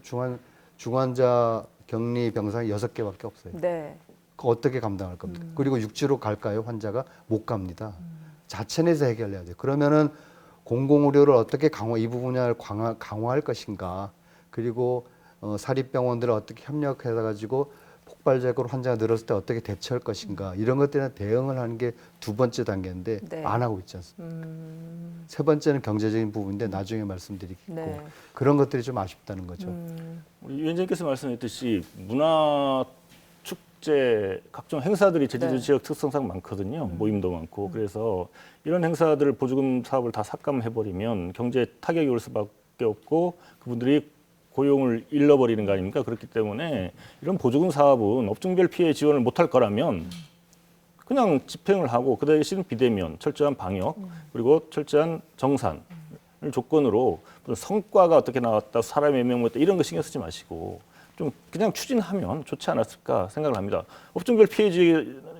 중환자 격리 병상이 6개밖에 없어요. 네. 그 어떻게 감당할 겁니까? 그리고 육지로 갈까요? 환자가 못 갑니다. 자체 내에서 해결해야 돼요. 그러면은 공공의료를 어떻게 이 부분을 강화할 것인가? 그리고 사립병원들을 어떻게 협력해서 가지고 폭발적으로 환자가 늘었을 때 어떻게 대처할 것인가? 이런 것들에 대응을 하는 게 두 번째 단계인데 네. 안 하고 있지 않습니까? 세 번째는 경제적인 부분인데 나중에 말씀드리겠고 네. 그런 것들이 좀 아쉽다는 거죠. 우리 위원장께서 말씀했듯이 문화 축제, 각종 행사들이 제주도 네. 지역 특성상 많거든요. 모임도 많고. 그래서 이런 행사들 보조금 사업을 다 삭감해버리면 경제에 타격이 올 수밖에 없고 그분들이 고용을 잃어버리는 거 아닙니까? 그렇기 때문에 이런 보조금 사업은 업종별 피해 지원을 못할 거라면 그냥 집행을 하고 그 대신 비대면, 철저한 방역, 그리고 철저한 정산을 조건으로 무슨 성과가 어떻게 나왔다, 사람의 몇 명 모였다 이런 거 신경 쓰지 마시고 좀 그냥 추진하면 좋지 않았을까 생각을 합니다. 업종별 피해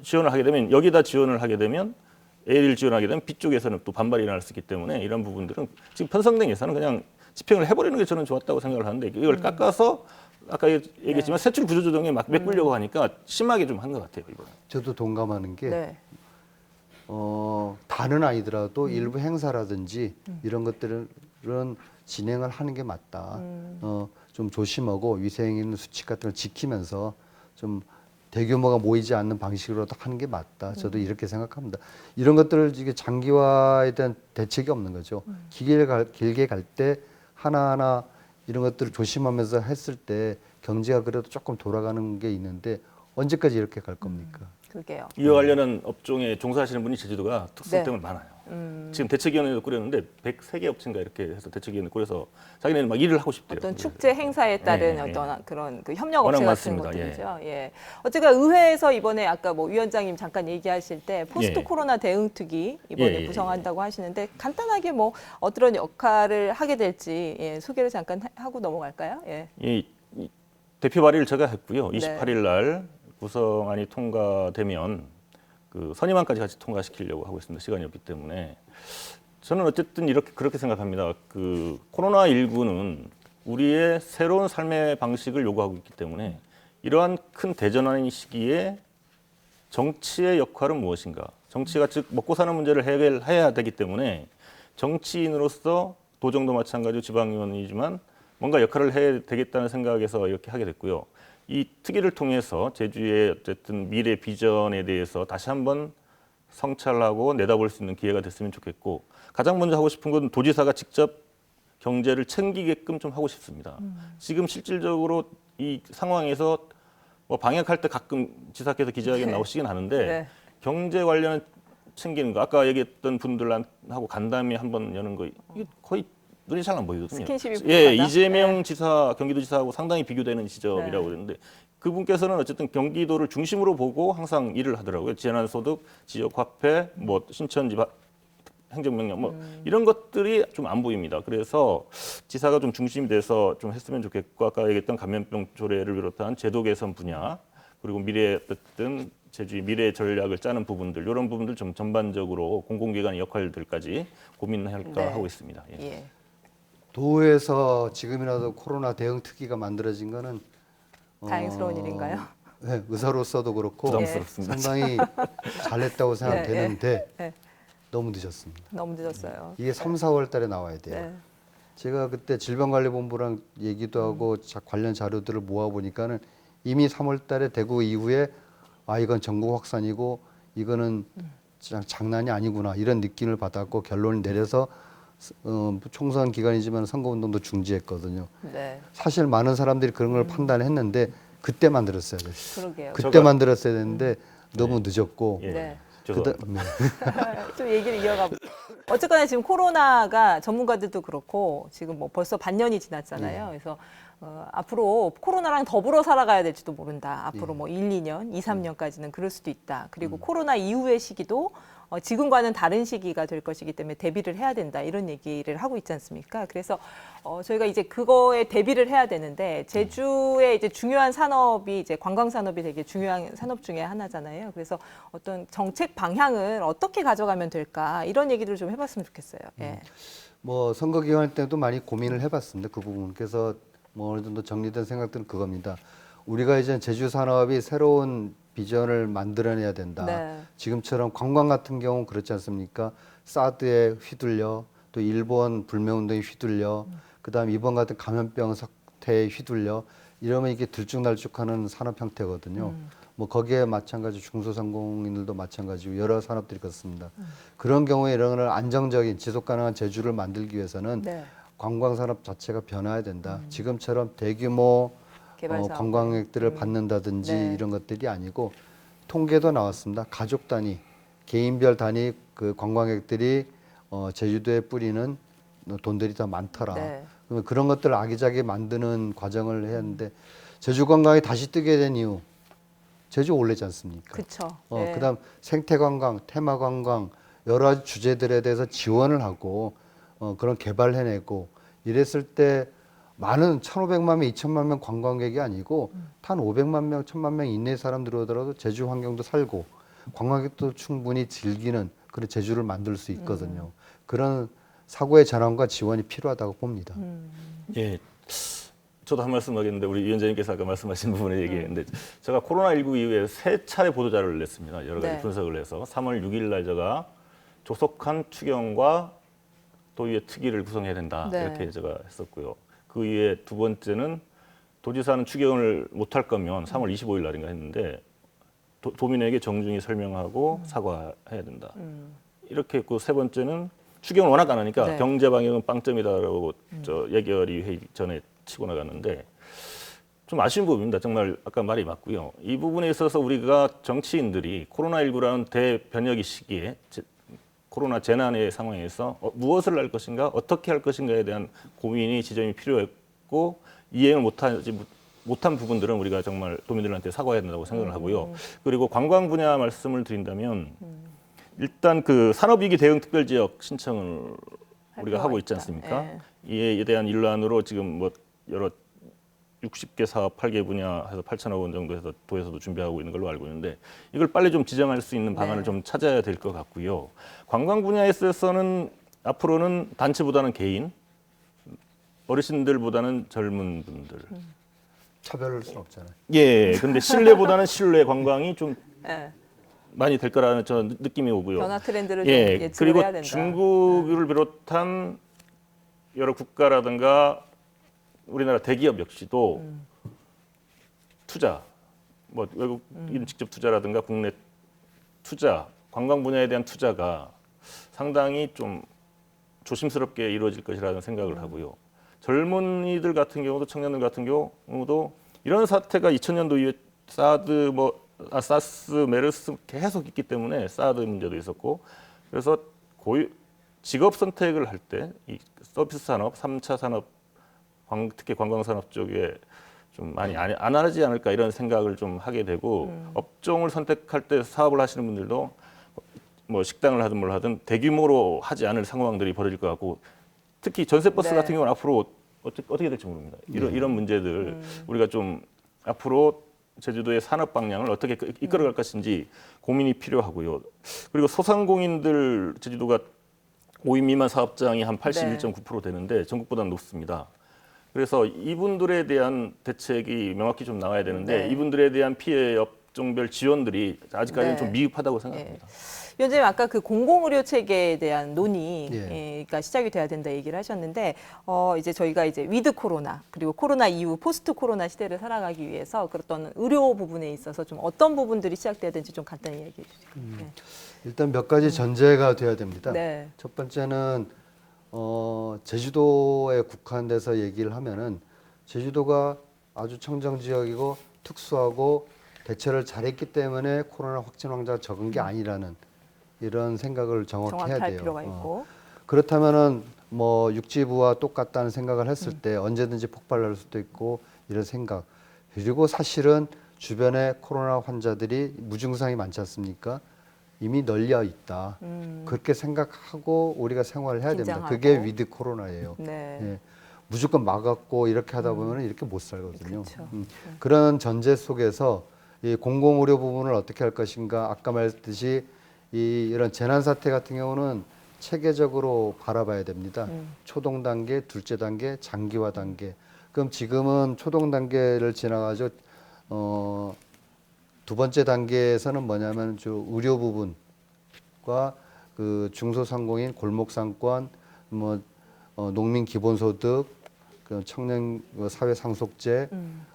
지원을 하게 되면 여기다 지원을 하게 되면 A를 지원하게 되면 B 쪽에서는 또 반발이 일어날 수 있기 때문에 이런 부분들은 지금 편성된 예산은 그냥 집행을 해버리는 게 저는 좋았다고 생각을 하는데 이걸 깎아서 아까 얘기했지만 세출 구조 조정에 막 메꾸려고 하니까 심하게 좀 한 것 같아요 이번에. 저도 동감하는 게 네. 다는 아니더라도 일부 행사라든지 이런 것들은 진행을 하는 게 맞다. 좀 조심하고 위생 수칙 같은 걸 지키면서 좀 대규모가 모이지 않는 방식으로도 하는 게 맞다. 저도 이렇게 생각합니다. 이런 것들을 이게 장기화에 대한 대책이 없는 거죠. 길게 갈 때 하나하나 이런 것들을 조심하면서 했을 때 경제가 그래도 조금 돌아가는 게 있는데 언제까지 이렇게 갈 겁니까? 그러게요. 이와 관련한 업종에 종사하시는 분이 제주도가 특성 네. 때문에 많아요. 지금 대책위원회도 꾸렸는데 103개 업체인가 이렇게 해서 대책위원회 꾸려서 자기네는 막 일을 하고 싶대요. 어떤 축제 행사에 따른 예, 예. 어떤 그런 그 협력 워낙 업체 같은 많습니다. 것들이죠. 예. 어쨌든 의회에서 이번에 아까 뭐 위원장님 잠깐 얘기하실 때 포스트 예. 코로나 대응특위 이번에 예, 예, 구성한다고 하시는데 간단하게 뭐 어떤 역할을 하게 될지 소개를 잠깐 하고 넘어갈까요? 예. 이 대표 발의를 제가 했고요. 네. 28일 날 구성안이 통과되면 그 선임안까지 같이 통과시키려고 하고 있습니다. 시간이 없기 때문에 저는 어쨌든 그렇게 생각합니다. 그 코로나 19는 우리의 새로운 삶의 방식을 요구하고 있기 때문에 이러한 큰 대전환의 시기에 정치의 역할은 무엇인가? 정치가 즉 먹고 사는 문제를 해결해야 되기 때문에 정치인으로서 도정도 마찬가지로 지방의원이지만 뭔가 역할을 해야 되겠다는 생각에서 이렇게 하게 됐고요. 이 특위를 통해서 제주의 어쨌든 미래 비전에 대해서 다시 한번 성찰하고 내다볼 수 있는 기회가 됐으면 좋겠고 가장 먼저 하고 싶은 건 도지사가 직접 경제를 챙기게끔 좀 하고 싶습니다. 지금 실질적으로 이 상황에서 뭐 방역할 때 가끔 지사께서 기자회견 나오시긴 하는데 네. 경제 관련 챙기는 거 아까 얘기했던 분들하고 간담회 한번 여는 거 이게 거의 눈이 잘 안 보이거든요. 스킨십이 예, 부족하다. 이재명 지사, 경기도지사하고 상당히 비교되는 지점이라고 네. 그러는데 그분께서는 어쨌든 경기도를 중심으로 보고 항상 일을 하더라고요. 재난소득, 지역화폐, 뭐 신천지 행정명령 뭐 이런 것들이 좀 안 보입니다. 그래서 지사가 좀 중심이 돼서 좀 했으면 좋겠고 아까 얘기했던 감염병 조례를 비롯한 제도 개선 분야 그리고 미래 어쨌든 제주의 미래 전략을 짜는 부분들 이런 부분들 좀 전반적으로 공공기관의 역할들까지 고민할까 네. 하고 있습니다. 예. 예. 도에서 지금이라도 코로나 대응 특위가 만들어진 거는 다행스러운 일인가요? 네, 의사로서도 그렇고 부담스럽습니다. 상당히 잘했다고 생각되는데 네. 너무 늦었습니다. 너무 늦었어요. 이게 3, 4월 달에 나와야 돼요. 네. 제가 그때 질병관리본부랑 얘기도 하고 관련 자료들을 모아보니까는 이미 3월 달에 대구 이후에 이건 전국 확산이고 이거는 장난이 아니구나 이런 느낌을 받았고 결론을 내려서 총선 기간이지만 선거운동도 중지했거든요. 네. 사실 많은 사람들이 그런 걸 판단했는데 그때 만들었어야 됐어요. 그러게요. 그때 만들었어야 되는데 너무 늦었고 예. 네. 죄송합니다. 좀 얘기를 이어가. 어쨌거나 지금 코로나가 전문가들도 그렇고 지금 뭐 벌써 반년이 지났잖아요. 그래서 앞으로 코로나랑 더불어 살아가야 될지도 모른다. 앞으로 뭐 1, 2년, 2, 3년까지는 그럴 수도 있다. 그리고 코로나 이후의 시기도 지금과는 다른 시기가 될 것이기 때문에 대비를 해야 된다. 이런 얘기를 하고 있지 않습니까? 그래서 저희가 이제 그거에 대비를 해야 되는데 제주의 이제 중요한 산업이 이제 관광 산업이 되게 중요한 산업 중에 하나잖아요. 그래서 어떤 정책 방향을 어떻게 가져가면 될까 이런 얘기들을 좀 해봤으면 좋겠어요. 예. 뭐 선거 기간 때도 많이 고민을 해봤습니다. 그 부분. 그래서 뭐 어느 정도 정리된 생각들은 그겁니다. 우리가 이제 제주 산업이 새로운 비전을 만들어내야 된다. 네. 지금처럼 관광 같은 경우는 그렇지 않습니까? 사드에 휘둘려 또 일본 불매운동에 휘둘려 그다음 이번 같은 감염병 사태에 휘둘려 이러면 이게 들쭉날쭉하는 산업 형태거든요. 뭐 거기에 마찬가지 중소상공인들도 마찬가지고 여러 산업들이 그렇습니다. 그런 경우에 이런 안정적인 지속가능한 제주를 만들기 위해서는 네. 관광 산업 자체가 변화해야 된다. 지금처럼 대규모 개발 사업. 관광객들을 받는다든지 네. 이런 것들이 아니고 통계도 나왔습니다. 가족 단위, 개인별 단위 그 관광객들이 제주도에 뿌리는 돈들이 더 많더라. 네. 그러면 그런 것들을 아기자기 만드는 과정을 해야 하는데 제주 관광이 다시 뜨게 된 이유 제주 올레지 않습니까? 그렇죠. 그다음 생태 관광, 테마 관광 여러 가지 주제들에 대해서 지원을 하고 그런 개발해내고 이랬을 때 많은 1,500만 명, 2,000만 명 관광객이 아니고 한 500만 명, 1,000만 명 이내 사람 들어오더라도 제주 환경도 살고 관광객도 충분히 즐기는 그런 제주를 만들 수 있거든요. 그런 사고의 전환과 지원이 필요하다고 봅니다. 예. 저도 한 말씀 하겠는데 우리 위원장님께서 아까 말씀하신 부분에 얘기했는데 제가 코로나19 이후에 3차례 보도자료를 냈습니다. 여러 가지 네. 분석을 해서 3월 6일 날 제가 조속한 추경과 도의회 특위를 구성해야 된다. 네. 이렇게 제가 했었고요. 그 이후에 두 번째는 도지사는 추경을 못할 거면 3월 25일 날인가 했는데 도민에게 정중히 설명하고 사과해야 된다. 이렇게 했고 세 번째는 추경을 워낙 안 하니까 네. 경제 방역은 빵점이다라고 저 예결위 회의 전에 치고 나갔는데 좀 아쉬운 부분입니다. 정말 아까 말이 맞고요. 이 부분에 있어서 우리가 정치인들이 코로나19라는 대변혁의 시기에 코로나 재난의 상황에서 무엇을 할 것인가, 어떻게 할 것인가에 대한 고민이 지점이 필요했고 이행을 못한 부분들은 우리가 정말 도민들한테 사과해야 된다고 생각을 하고요. 그리고 관광 분야 말씀을 드린다면 일단 그 산업위기 대응 특별지역 신청을 우리가 하고 있지 않습니까? 네. 이에 대한 일환으로 지금 뭐 여러 60개 사업 8개 분야 해서 8천억 원 정도 해서 도에서도 준비하고 있는 걸로 알고 있는데 이걸 빨리 좀 지정할 수 있는 방안을 좀 찾아야 될 것 같고요. 관광 분야에 있어서는 앞으로는 단체보다는 개인, 어르신들보다는 젊은 분들. 차별할 수는 없잖아요. 예, 근데 실내보다는 실내 관광이 좀 네. 많이 될 거라는 저 느낌이 오고요. 변화 트렌드를 좀 예, 예측을 그리고 해야 된다. 중국을 비롯한 여러 국가라든가 우리나라 대기업 역시도 투자, 뭐 외국인 직접 투자라든가 국내 투자, 관광 분야에 대한 투자가 상당히 좀 조심스럽게 이루어질 것이라는 생각을 하고요. 젊은이들 같은 경우도 청년들 같은 경우도 이런 사태가 2000년도 이후에 사스, 메르스 계속 있기 때문에 사드 문제도 있었고 그래서 직업 선택을 할 때 이 서비스 산업, 3차 산업, 특히 관광 산업 쪽에 좀 많이 안 하지 않을까 이런 생각을 좀 하게 되고 업종을 선택할 때 사업을 하시는 분들도 뭐 식당을 하든 뭘 하든 대규모로 하지 않을 상황들이 벌어질 것 같고 특히 전세버스 네. 같은 경우는 앞으로 어떻게 될지 모릅니다. 이런 문제들 우리가 좀 앞으로 제주도의 산업 방향을 어떻게 이끌어갈 것인지 고민이 필요하고요. 그리고 소상공인들 제주도가 5인 미만 사업장이 한 81.9% 되는데 전국보다는 높습니다. 그래서 이분들에 대한 대책이 명확히 좀 나와야 되는데 네. 이분들에 대한 피해 업종별 지원들이 아직까지는 네. 좀 미흡하다고 생각합니다. 위원장님 아까 그 공공의료 체계에 대한 논의가 예. 시작이 돼야 된다 얘기를 하셨는데 이제 저희가 이제 위드 코로나 그리고 코로나 이후 포스트 코로나 시대를 살아가기 위해서 그런 의료 부분에 있어서 좀 어떤 부분들이 시작돼야 되는지 좀 간단히 얘기해 주시죠. 네. 일단 몇 가지 전제가 돼야 됩니다. 네. 첫 번째는 제주도에 국한돼서 얘기를 하면은 제주도가 아주 청정 지역이고 특수하고 대처를 잘했기 때문에 코로나 확진 환자가 적은 게 아니라는 이런 생각을 정확히 해야 정확할 돼요. 필요가 있고. 그렇다면은 뭐 육지부와 똑같다는 생각을 했을 때 언제든지 폭발할 수도 있고 이런 생각. 그리고 사실은 주변에 코로나 환자들이 무증상이 많지 않습니까? 이미 널려 있다. 그렇게 생각하고 우리가 생활을 해야 됩니다. 긴장하고. 그게 위드 코로나예요. 네. 예. 무조건 막았고 이렇게 하다 보면 이렇게 못 살거든요. 그렇죠. 그런 전제 속에서 이 공공의료 부분을 어떻게 할 것인가 아까 말했듯이 이런 재난 사태 같은 경우는 체계적으로 바라봐야 됩니다. 초동 단계, 둘째 단계, 장기화 단계. 그럼 지금은 초동 단계를 지나가지고 두 번째 단계에서는 뭐냐면 의료 부분과 그 중소상공인, 골목상권, 뭐 농민 기본소득, 그 청년 사회 상속제,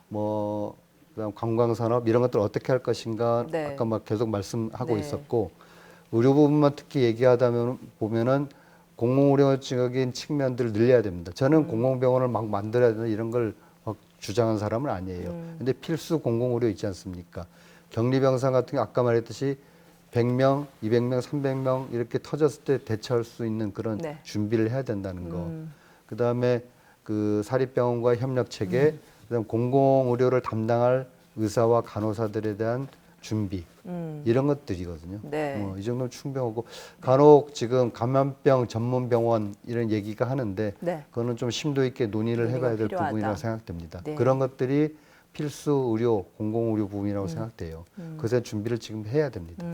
뭐 그다음 관광산업 이런 것들 어떻게 할 것인가 네. 아까 막 계속 말씀하고 네. 있었고 의료 부분만 특히 얘기하다 보면은 공공의료적인 측면들을 늘려야 됩니다. 저는 공공병원을 막 만들어야 된다 이런 걸 주장한 사람은 아니에요. 근데 필수 공공의료 있지 않습니까? 격리병상 같은 게 아까 말했듯이 100명, 200명, 300명 이렇게 터졌을 때 대처할 수 있는 그런 네. 준비를 해야 된다는 거. 그다음에 그 사립병원과 협력 체계, 그다음 공공의료를 담당할 의사와 간호사들에 대한 준비 이런 것들이거든요. 네. 이 정도는 충분하고 간혹 지금 감염병 전문 병원 이런 얘기가 하는데 네. 그거는 좀 심도 있게 논의를 논의가 해봐야 될 필요하다. 부분이라고 생각됩니다. 네. 그런 것들이 필수 의료, 공공의료 부분이라고 생각돼요. 그래서 준비를 지금 해야 됩니다.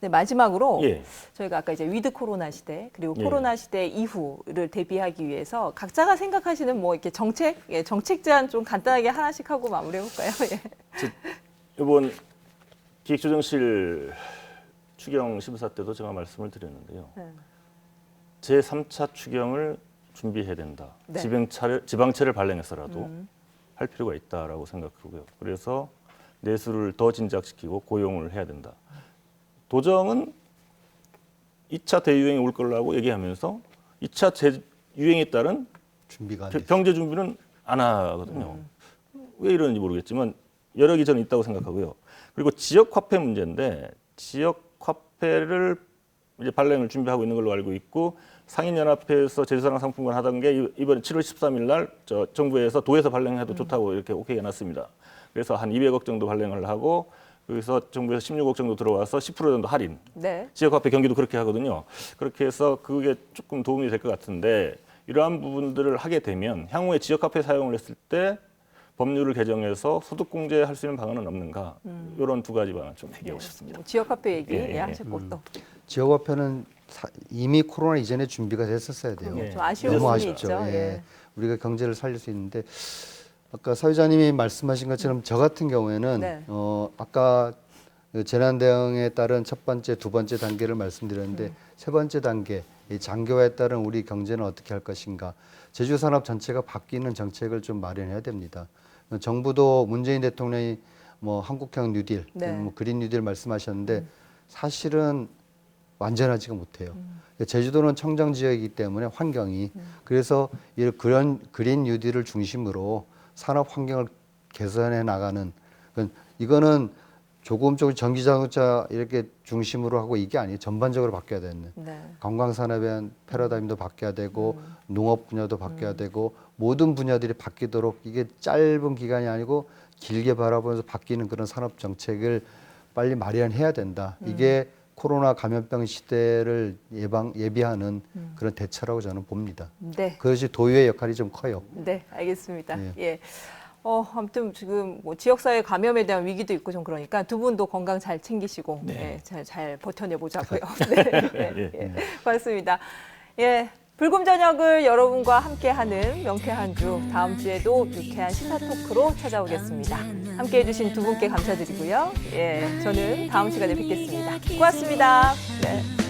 네, 마지막으로 예. 저희가 아까 이제 위드 코로나 시대 그리고 예. 코로나 시대 이후를 대비하기 위해서 각자가 생각하시는 뭐 이렇게 정책, 정책 제안 좀 간단하게 하나씩 하고 마무리해 볼까요? 예. 이번 기획조정실 추경 심사 때도 제가 말씀을 드렸는데요. 네. 제3차 추경을 준비해야 된다. 네. 지방채를 발행해서라도 할 필요가 있다라고 생각하고요. 그래서 내수를 더 진작시키고 고용을 해야 된다. 도정은 2차 대유행이 올 거라고 얘기하면서 2차 재유행에 따른 준비가 안 됐죠. 경제 준비는 안 하거든요. 왜 이러는지 모르겠지만 여러 기전이 있다고 생각하고요. 그리고 지역 화폐 문제인데 지역 화폐를 이제 발행을 준비하고 있는 걸로 알고 있고 상인연합회에서 제주사랑 상품권 하던 게 이번 7월 13일 날 정부에서 도에서 발행해도 좋다고 이렇게 오케이 해놨습니다. 그래서 한 200억 정도 발행을 하고 여기서 정부에서 16억 정도 들어와서 10% 정도 할인. 네. 지역화폐 경기도 그렇게 하거든요. 그렇게 해서 그게 조금 도움이 될 것 같은데 이러한 부분들을 하게 되면 향후에 지역화폐 사용을 했을 때 법률을 개정해서 소득공제할 수 있는 방안은 없는가? 이런 두 가지 방안 좀 얘기하고 싶습니다. 뭐 지역 화폐 얘기 예, 예. 하셨고 또 지역화폐는 이미 코로나 이전에 준비가 됐었어야 돼요. 예. 좀 아쉬운 너무 부분이 아쉽죠. 있죠. 예. 예. 우리가 경제를 살릴 수 있는데 아까 사회자님이 말씀하신 것처럼 저 같은 경우에는 네. 아까 재난 대응에 따른 첫 번째, 두 번째 단계를 말씀드렸는데 세 번째 단계 이 장기화에 따른 우리 경제는 어떻게 할 것인가. 제주 산업 전체가 바뀌는 정책을 좀 마련해야 됩니다. 정부도 문재인 대통령이 뭐 한국형 뉴딜, 네. 뭐 그린 뉴딜 말씀하셨는데 사실은 완전하지가 못해요. 제주도는 청정 지역이기 때문에 환경이 그래서 그런 그린 뉴딜을 중심으로 산업 환경을 개선해 나가는 이거는 조금 전기 자동차 이렇게 중심으로 하고 이게 아니에요. 전반적으로 바뀌어야 되는 네. 관광 산업에 대한 패러다임도 바뀌어야 되고 농업 분야도 바뀌어야 되고 모든 분야들이 바뀌도록 이게 짧은 기간이 아니고 길게 바라보면서 바뀌는 그런 산업 정책을 빨리 마련해야 된다. 이게 코로나 감염병 시대를 예비하는 그런 대처라고 저는 봅니다. 네. 그것이 도의회 역할이 좀 커요. 네, 알겠습니다. 예. 예. 아무튼 지금 뭐 지역사회 감염에 대한 위기도 있고 좀 그러니까 두 분도 건강 잘 챙기시고 예, 잘 버텨내 보자고요. 네, 예. 고맙습니다. 예. 불금 저녁을 여러분과 함께하는 명쾌한 주 다음 주에도 유쾌한 시사 토크로 찾아오겠습니다. 함께해 주신 두 분께 감사드리고요. 예, 저는 다음 시간에 뵙겠습니다. 고맙습니다. 네.